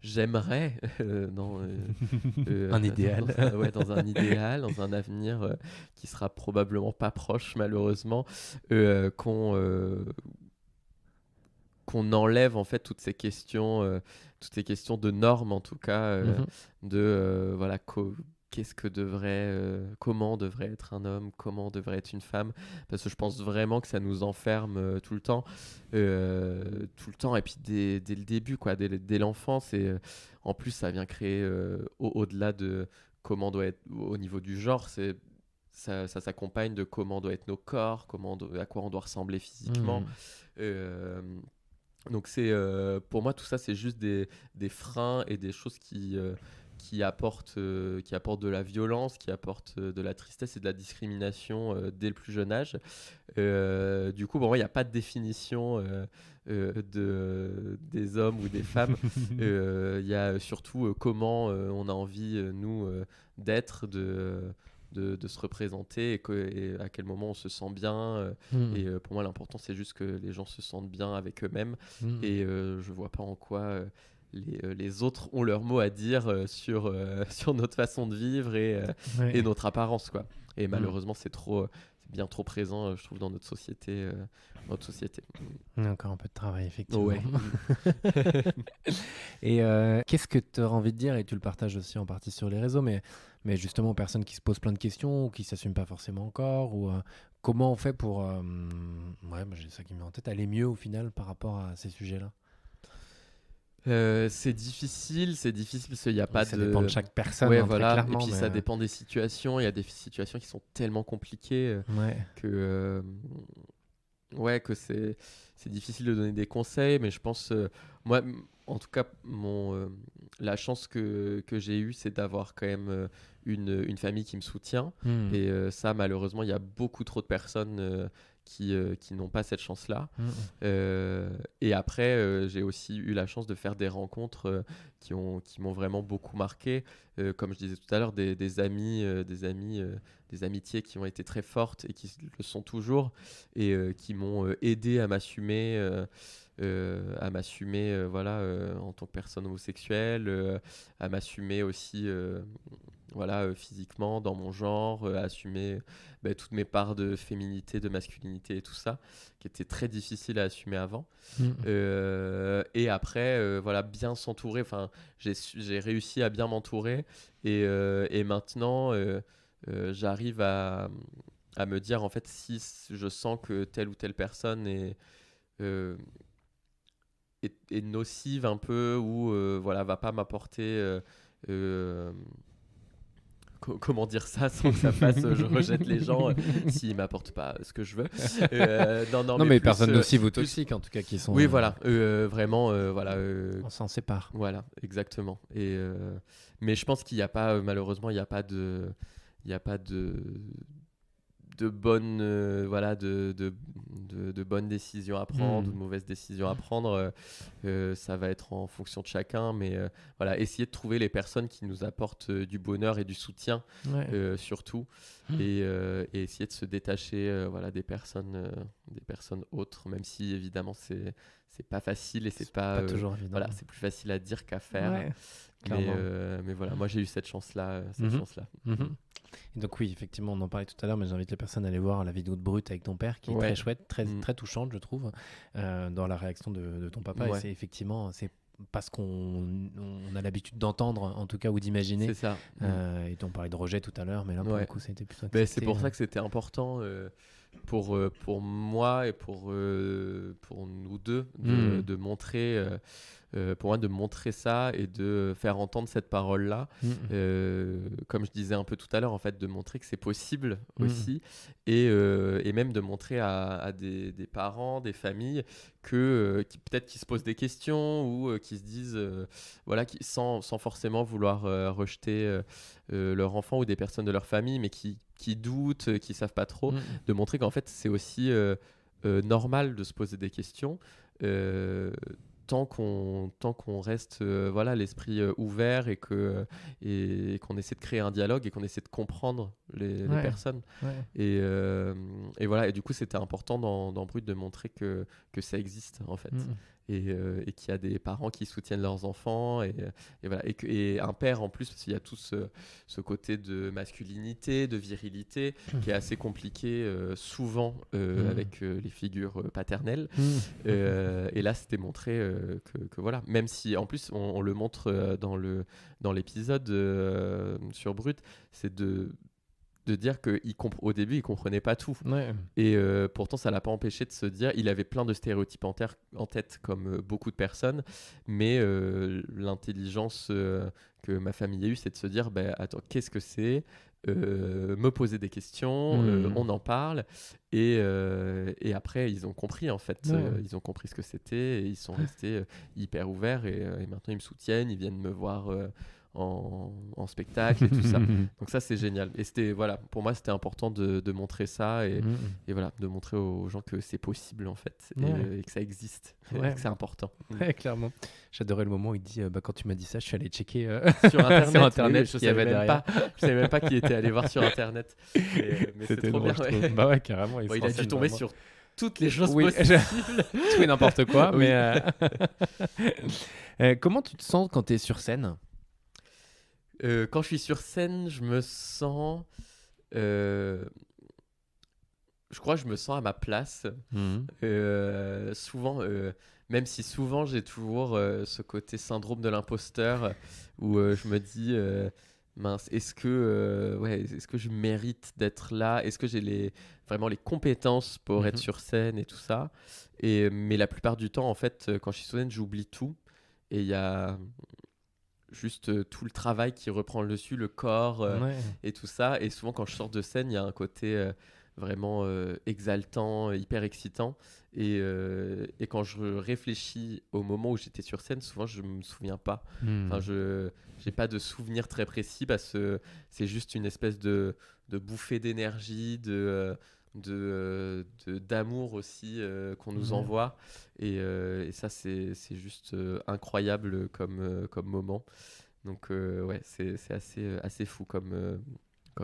j'aimerais un idéal. Dans un idéal, dans un avenir qui sera probablement pas proche, malheureusement, qu'on enlève en fait toutes ces questions de normes, en tout cas, voilà, comment devrait être un homme, comment devrait être une femme, parce que je pense vraiment que ça nous enferme tout le temps, et puis dès le début, quoi, dès l'enfance, et en plus ça vient créer au-delà de comment doit être au niveau du genre, ça s'accompagne de comment doit être nos corps, à quoi on doit ressembler physiquement. Donc pour moi tout ça c'est juste des freins et des choses qui apportent de la violence, qui apportent de la tristesse et de la discrimination dès le plus jeune âge. Du coup, pour moi, il n'y a pas de définition des hommes ou des femmes. Il y a surtout comment on a envie, nous, d'être, de se représenter et à quel moment on se sent bien. Et pour moi, l'important, c'est juste que les gens se sentent bien avec eux-mêmes. Et je ne vois pas en quoi... les autres ont leur mot à dire sur notre façon de vivre et notre apparence, quoi. Et malheureusement, c'est bien trop présent, je trouve, dans notre société. Il y a encore un peu de travail, effectivement. Et qu'est-ce que tu auras envie de dire, et tu le partages aussi en partie sur les réseaux, mais justement aux personnes qui se posent plein de questions ou qui ne s'assument pas forcément encore, ou comment on fait pour, j'ai ça qui me vient en tête, aller mieux au final par rapport à ces sujets-là? C'est difficile parce qu'il n'y a pas ça dépend de chaque personne, très voilà. clairement, et puis ça dépend des situations. Il y a des situations qui sont tellement compliquées que c'est difficile de donner des conseils, mais je pense moi en tout cas la chance que j'ai eue, c'est d'avoir quand même une famille qui me soutient. Mmh. Et ça, malheureusement, il y a beaucoup trop de personnes qui n'ont pas cette chance-là. Et après, j'ai aussi eu la chance de faire des rencontres qui m'ont vraiment beaucoup marqué. Comme je disais tout à l'heure, des amitiés qui ont été très fortes et qui le sont toujours et qui m'ont aidé à m'assumer voilà, en tant que personne homosexuelle, à m'assumer aussi voilà, physiquement, dans mon genre, assumer toutes mes parts de féminité, de masculinité et tout ça, qui était très difficile à assumer avant. Et après, voilà, bien s'entourer. Enfin, j'ai réussi à bien m'entourer. Et maintenant, j'arrive à me dire, en fait, si je sens que telle ou telle personne euh, est nocive un peu ou voilà, va pas m'apporter... comment dire ça sans que ça fasse je rejette les gens s'ils m'apportent pas ce que je veux. Non, Non, mais plus, personne nocive ou plus- toxique, en tout cas, qui sont. oui, voilà, vraiment, voilà, On s'en sépare. voilà, exactement. Mais je pense qu'il n'y a pas, malheureusement, il y a pas de bonnes, voilà, de bonnes décisions à prendre ou de mauvaises décisions à prendre. Ça va être en fonction de chacun, mais voilà, essayer de trouver les personnes qui nous apportent du bonheur et du soutien, surtout, et essayer de se détacher, voilà, des personnes autres, même si évidemment c'est pas facile et c'est pas, toujours évident. voilà, c'est plus facile à dire qu'à faire. Ouais, mais, clairement. mais voilà, moi j'ai eu cette chance-là. Et donc oui, effectivement, on en parlait tout à l'heure, mais j'invite les personnes à aller voir la vidéo de Brut avec ton père, qui est Ouais. très chouette, très touchante, je trouve, dans la réaction de ton papa. Ouais. Et c'est effectivement, c'est pas ce qu'on a l'habitude d'entendre, en tout cas, ou d'imaginer. C'est ça. Et on parlait de rejet tout à l'heure, mais là, pour le coup, ça a été plutôt C'est accepté. pour ça que c'était important pour moi et pour nous deux de montrer, pour moi, de montrer ça et de faire entendre cette parole-là. Comme je disais un peu tout à l'heure, en fait, de montrer que c'est possible aussi et même de montrer à des parents, des familles qui peut-être qui se posent des questions ou qui se disent, voilà, sans forcément vouloir rejeter leur enfant ou des personnes de leur famille, mais qui doutent, qui savent pas trop, de montrer qu'en fait c'est aussi normal de se poser des questions tant qu'on reste voilà, l'esprit ouvert et qu'on essaie de créer un dialogue et qu'on essaie de comprendre les personnes. Et voilà, et du coup c'était important dans Brut de montrer que ça existe en fait. Et qu'il y a des parents qui soutiennent leurs enfants et voilà, et un père en plus, parce qu'il y a tout ce côté de masculinité, de virilité qui est assez compliqué souvent avec les figures paternelles. Et là c'était montré que voilà, même si en plus on le montre dans l'épisode sur Brut, c'est de dire qu'au début il comprenait pas tout. Et pourtant ça l'a pas empêché de se dire, il avait plein de stéréotypes en tête comme beaucoup de personnes, mais l'intelligence que ma famille a eue, c'est de se dire attends, qu'est-ce que c'est, me poser des questions, on en parle, et après ils ont compris en fait, ils ont compris ce que c'était et ils sont restés hyper ouverts et maintenant ils me soutiennent, ils viennent me voir en spectacle et tout ça. Donc ça c'est génial. Et c'était, voilà, pour moi c'était important de montrer ça et voilà, de montrer aux gens que c'est possible en fait et que ça existe, et que c'est important. Ouais, clairement. J'adorais le moment où il dit quand tu m'as dit ça, je suis allé checker sur internet, sur internet je savais même pas qui était allé voir sur internet. Mais c'était trop drôle, bien. je trouve. Bah ouais, carrément. Il a dû tomber sur toutes les choses oui, possibles. tout et n'importe quoi. Mais comment tu te sens quand tu es sur scène? Quand je suis sur scène, je me sens... je crois que je me sens à ma place. Souvent, même si souvent j'ai toujours ce côté syndrome de l'imposteur où je me dis... mince, est-ce que je mérite d'être là? Est-ce que j'ai vraiment les compétences pour être sur scène et tout ça? Mais la plupart du temps, en fait, quand je suis sur scène, j'oublie tout. Et il y a juste tout le travail qui reprend le dessus, le corps et tout ça. Et souvent, quand je sors de scène, il y a un côté vraiment exaltant, hyper excitant. Et quand je réfléchis au moment où j'étais sur scène, souvent je me souviens pas. Enfin, je j'ai pas de souvenir très précis parce que c'est juste une espèce de bouffée d'énergie, d'amour aussi qu'on nous Ouais. envoie. Et ça, c'est juste incroyable comme moment. Donc, ouais, c'est assez fou comme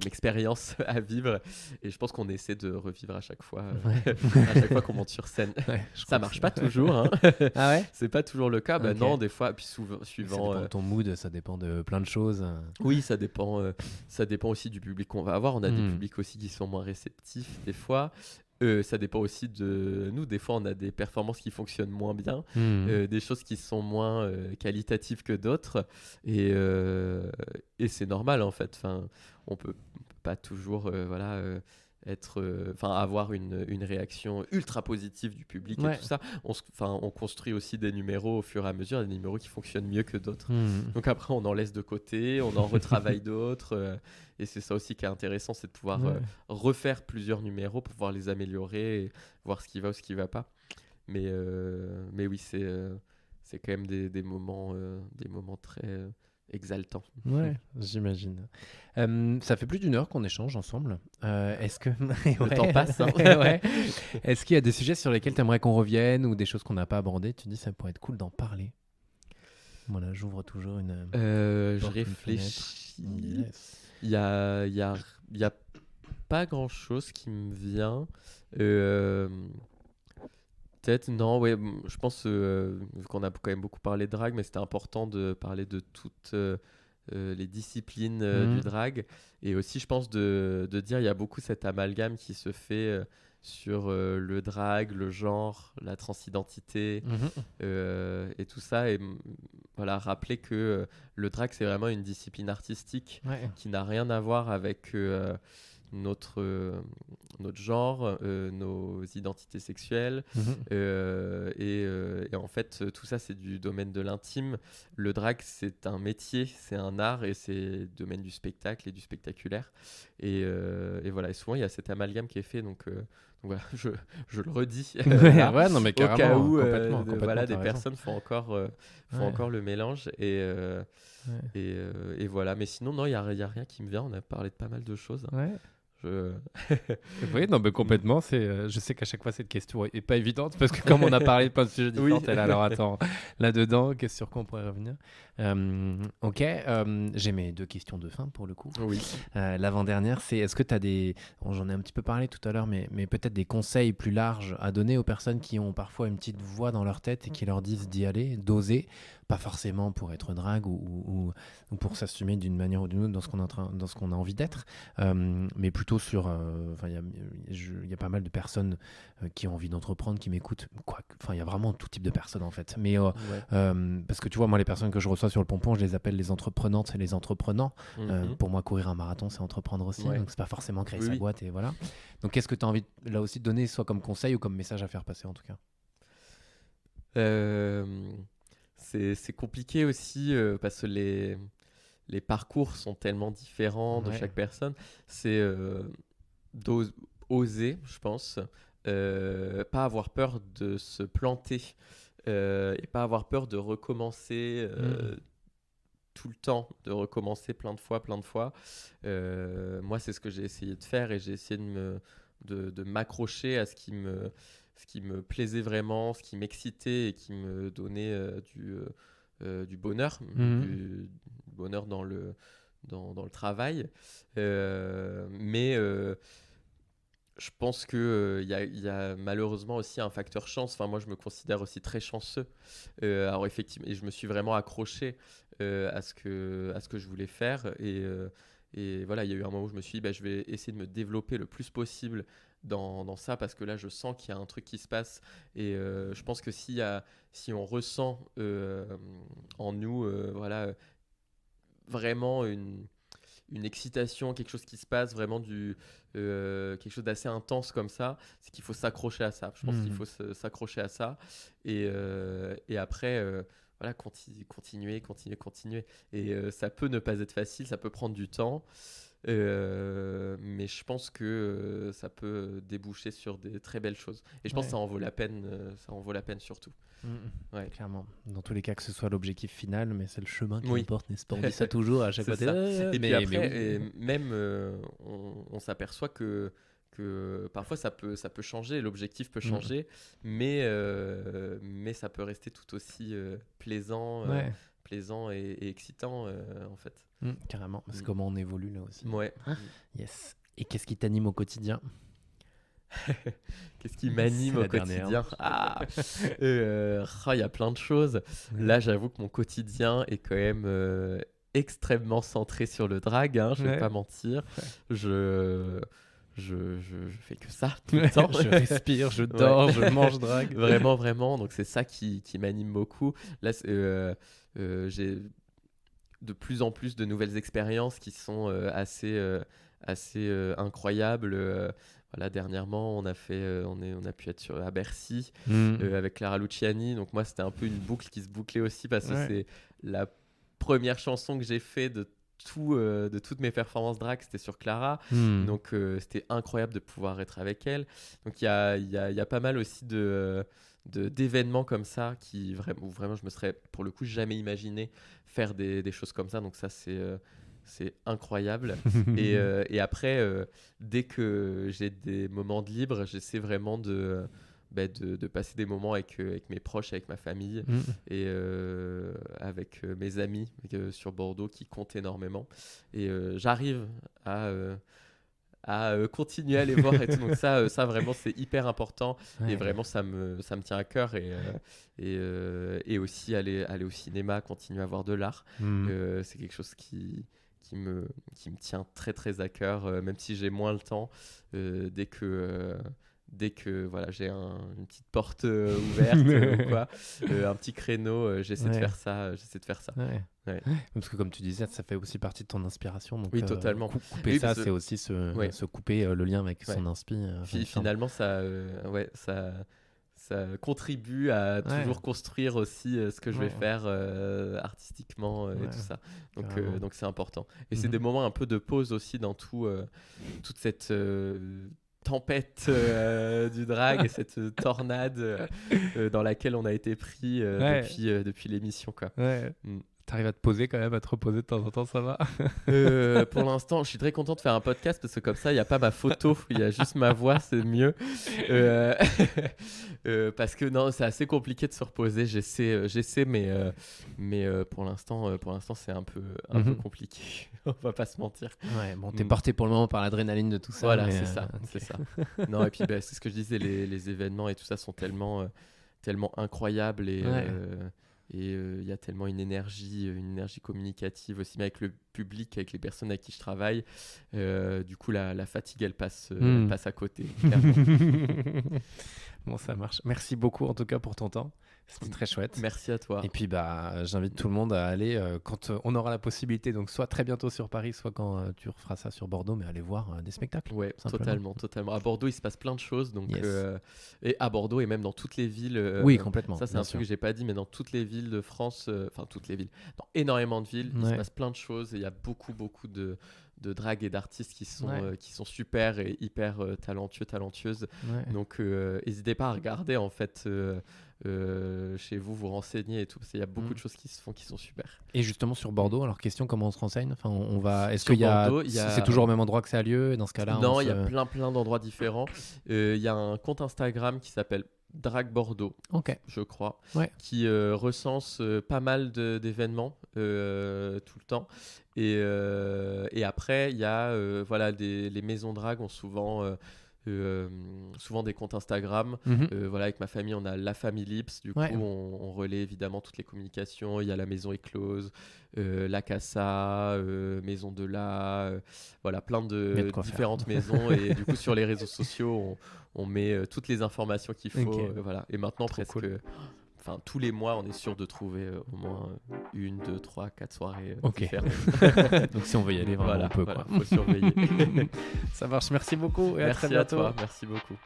expérience à vivre. Et je pense qu'on essaie de revivre à chaque fois, Ouais. à chaque fois qu'on monte sur scène. Ouais, je Ça crois que marche c'est- pas toujours, hein. Ah ouais? C'est pas toujours le cas. Bah Ok. non, des fois, puis Ça suivant. dépend de ton mood, ça dépend de plein de choses. Oui, ça dépend aussi du public qu'on va avoir. On a des Hmm. publics aussi qui sont moins réceptifs des fois. Ça dépend aussi de nous. Des fois, on a des performances qui fonctionnent moins bien, Hmm. des choses qui sont moins qualitatives que d'autres. Et c'est normal en fait. Enfin, on peut pas toujours avoir une réaction ultra positive du public et Ouais. tout ça. On construit aussi des numéros au fur et à mesure, des numéros qui fonctionnent mieux que d'autres. Hmm. Donc après, on en laisse de côté, on en retravaille d'autres. Et c'est ça aussi qui est intéressant, c'est de pouvoir Ouais. refaire plusieurs numéros pour pouvoir les améliorer et voir ce qui va ou ce qui va pas. Mais oui, c'est quand même des moments très exaltants. Ouais, j'imagine. Ça fait plus d'une heure qu'on échange ensemble. Est-ce que Le temps passe, hein. Ouais. Est-ce qu'il y a des sujets sur lesquels tu aimerais qu'on revienne ou des choses qu'on n'a pas abordées? Tu dis ça pourrait être cool d'en parler. Voilà, j'ouvre toujours une Je porte, une réfléchis. fenêtre. Yes. Il y a, il y a, il y a pas grand-chose qui me vient. Euh, Peut-être, non, ouais, je pense, vu qu'on a quand même beaucoup parlé de drag, mais c'était important de parler de toutes les disciplines du Mhm. drag. Et aussi, je pense, de dire, il y a beaucoup cet amalgame qui se fait sur le drag, le genre, la transidentité Mhm. et tout ça. Et voilà, rappeler que le drag, c'est vraiment une discipline artistique Ouais. qui n'a rien à voir avec notre, notre genre, nos identités sexuelles. Mhm. Et en fait, tout ça, c'est du domaine de l'intime. Le drag, c'est un métier, c'est un art et c'est le domaine du spectacle et du spectaculaire. Et voilà, et souvent, il y a cet amalgame qui est fait. Donc voilà, je le redis là, Ouais, non, mais au cas carrément, où complètement, voilà, t'as des raison. personnes font Ouais, encore le mélange. ouais, Et voilà, mais sinon, non, il y a rien qui me vient. On a parlé de pas mal de choses. ouais. Je... Oui, non, mais complètement. Je sais qu'à chaque fois, cette question est pas évidente parce que comme on a parlé de plein de sujets différents, Oui. t'es là, alors attends, là-dedans, qu'est-ce sur quoi on pourrait revenir? Ok, j'ai mes deux questions de fin pour le coup. Oui. L'avant-dernière, c'est est-ce que tu as des... Bon, j'en ai un petit peu parlé tout à l'heure, mais peut-être des conseils plus larges à donner aux personnes qui ont parfois une petite voix dans leur tête et qui leur disent d'y aller, d'oser, pas forcément pour être drague ou pour s'assumer d'une manière ou d'une autre dans ce qu'on a envie d'être, mais plutôt sur... Enfin, il y a pas mal de personnes qui ont envie d'entreprendre, qui m'écoutent. Enfin, il y a vraiment tout type de personnes en fait. Mais Ouais. parce que tu vois, moi, les personnes que je reçois sur le pompon, je les appelle les entreprenantes et les entreprenants. Mhm. Pour moi, courir un marathon, c'est entreprendre aussi. Ouais. Donc, c'est pas forcément créer Oui, sa oui. boîte et voilà. Donc, qu'est-ce que tu as envie, là aussi, de donner, soit comme conseil ou comme message à faire passer, en tout cas? Euh, c'est compliqué aussi parce que les parcours sont tellement différents de Ouais. chaque personne. C'est d'oser, je pense. Pas avoir peur de se planter et pas avoir peur de recommencer tout le temps, de recommencer plein de fois, plein de fois. Moi, c'est ce que j'ai essayé de faire et j'ai essayé de m'accrocher à ce qui me plaisait vraiment, ce qui m'excitait et qui me donnait du bonheur, Mhm. du bonheur dans le travail. Mais je pense que il y a malheureusement aussi un facteur chance. Enfin, moi, je me considère aussi très chanceux. Alors effectivement, et je me suis vraiment accroché à ce que je voulais faire. Et voilà, il y a eu un moment où je me suis dit, bah, je vais essayer de me développer le plus possible dans ça parce que là, je sens qu'il y a un truc qui se passe. Et je pense que si on ressent en nous, voilà, vraiment une excitation, quelque chose qui se passe, vraiment quelque chose d'assez intense comme ça, c'est qu'il faut s'accrocher à ça. Je pense qu'il Mhm. faut s'accrocher à ça. Et après, voilà, continuer. Et ça peut ne pas être facile, ça peut prendre du temps. Mais je pense que ça peut déboucher sur des très belles choses. Et je pense que ça en vaut la peine, surtout. Ouais. Clairement. Dans tous les cas, que ce soit l'objectif final, mais c'est le chemin qui Oui. importe, n'est-ce pas? On dit ça toujours à chaque C'est fois. ça. Et puis après, oui. même, on s'aperçoit que parfois ça peut changer, l'objectif peut changer, mais ça peut rester tout aussi plaisant et excitant en fait. Carrément. C'est comment on évolue là aussi. Ouais. Yes. Et qu'est-ce qui t'anime au quotidien? Qu'est-ce qui m'anime C'est au la dernière. quotidien? Il y a plein de choses. Là, j'avoue que mon quotidien est quand même extrêmement centré sur le drag, hein, je vais pas mentir. Je fais que ça tout le temps. Je respire, je dors, je mange drag. Vraiment, vraiment. Donc, c'est ça qui m'anime beaucoup. Là, j'ai de plus en plus de nouvelles expériences qui sont assez incroyables. Voilà, dernièrement, on a pu être à Bercy avec Clara Luciani. Donc moi, c'était un peu une boucle qui se bouclait aussi parce que c'est la première chanson que j'ai fait de toutes mes performances drag, c'était sur Clara. Donc c'était incroyable de pouvoir être avec elle. Donc il y a pas mal aussi d'événements comme ça où vraiment je me serais pour le coup jamais imaginé faire des choses comme ça. Donc ça, c'est incroyable. Et après, dès que j'ai des moments de libre, j'essaie vraiment de passer des moments avec mes proches, avec ma famille et avec mes amis sur Bordeaux qui comptent énormément. Et j'arrive à continuer à les voir et tout. Donc ça vraiment, c'est hyper important. Et vraiment, ça me tient à cœur. Et aussi aller au cinéma, continuer à voir de l'art. C'est quelque chose qui me tient très très à cœur, même si j'ai moins le temps. Dès que voilà, j'ai une petite porte ouverte ou quoi, un petit créneau, j'essaie de faire ça. Ouais. Parce que comme tu disais, ça fait aussi partie de ton inspiration. Donc, oui, totalement. Couper ça, c'est aussi se couper le lien avec son inspi. Finalement, ça contribue à toujours construire aussi ce que je vais faire artistiquement et tout ça. Donc c'est important. Et c'est des moments un peu de pause aussi dans toute cette tempête du drag et cette tornade dans laquelle on a été pris depuis l'émission, quoi. T'arrives à te poser quand même, à te reposer de temps en temps, ça va? Pour l'instant, je suis très content de faire un podcast parce que comme ça, il n'y a pas ma photo, il y a juste ma voix, c'est mieux. Parce que non, c'est assez compliqué de se reposer. J'essaie, mais pour l'instant, c'est un peu compliqué. On va pas se mentir. Ouais, bon, t'es porté pour le moment par l'adrénaline de tout ça. Voilà, c'est ça. Non, et puis c'est ce que je disais, les événements et tout ça sont tellement incroyables et il y a tellement une énergie communicative aussi, mais avec le public, avec les personnes avec qui je travaille. Du coup, la fatigue, elle passe à côté, clairement. Bon, ça marche. Merci beaucoup en tout cas pour ton temps. C'était très chouette. Merci à toi. Et puis j'invite tout le monde à aller quand on aura la possibilité, donc soit très bientôt sur Paris, soit quand tu referas ça sur Bordeaux, mais aller voir des spectacles. Ouais, totalement. À Bordeaux, il se passe plein de choses, donc et à Bordeaux et même dans toutes les villes. Oui, complètement. Ça, c'est un truc que j'ai pas dit, mais dans toutes les villes de France, toutes les villes, dans énormément de villes, il se passe plein de choses et il y a beaucoup de drag et d'artistes qui sont super et hyper talentueuses. Donc n'hésitez pas à regarder en fait chez vous renseigner et tout, parce qu'il y a beaucoup de choses qui se font qui sont super. Et justement sur Bordeaux, alors question, comment on se renseigne? Enfin, est-ce qu'il y a... C'est toujours au même endroit que c'est à lieu dans ce cas-là? Non, il y a plein d'endroits différents. Il y a un compte Instagram qui s'appelle Drag Bordeaux, je crois, qui recense pas mal d'événements tout le temps. Et après, il y a les maisons drag ont souvent des comptes Instagram. Avec ma famille, on a la famille Lips. Du coup, on relaie évidemment toutes les communications. Il y a la maison éclose, la Casa, maison de la, plein de différentes maisons. Et du coup, sur les réseaux sociaux, on met toutes les informations qu'il faut. Et maintenant, tous les mois, on est sûr de trouver au moins 1, 2, 3, 4 soirées différentes. Donc si on veut y aller, vraiment on peut. Faut surveiller. Ça marche, merci beaucoup et merci à très bientôt. À toi, merci beaucoup.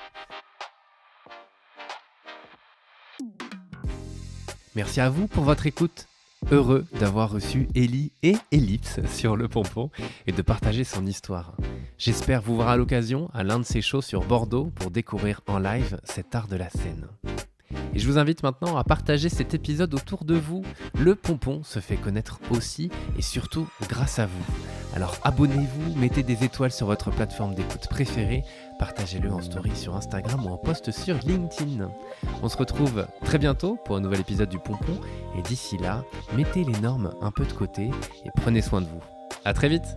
Merci à vous pour votre écoute. Heureux d'avoir reçu Ellie et Ellipse sur le pompon et de partager son histoire. J'espère vous voir à l'occasion à l'un de ces shows sur Bordeaux pour découvrir en live cet art de la scène. Et je vous invite maintenant à partager cet épisode autour de vous. Le pompon se fait connaître aussi et surtout grâce à vous. Alors abonnez-vous, mettez des étoiles sur votre plateforme d'écoute préférée, partagez-le en story sur Instagram ou en post sur LinkedIn. On se retrouve très bientôt pour un nouvel épisode du pompon et d'ici là, mettez les normes un peu de côté et prenez soin de vous. À très vite!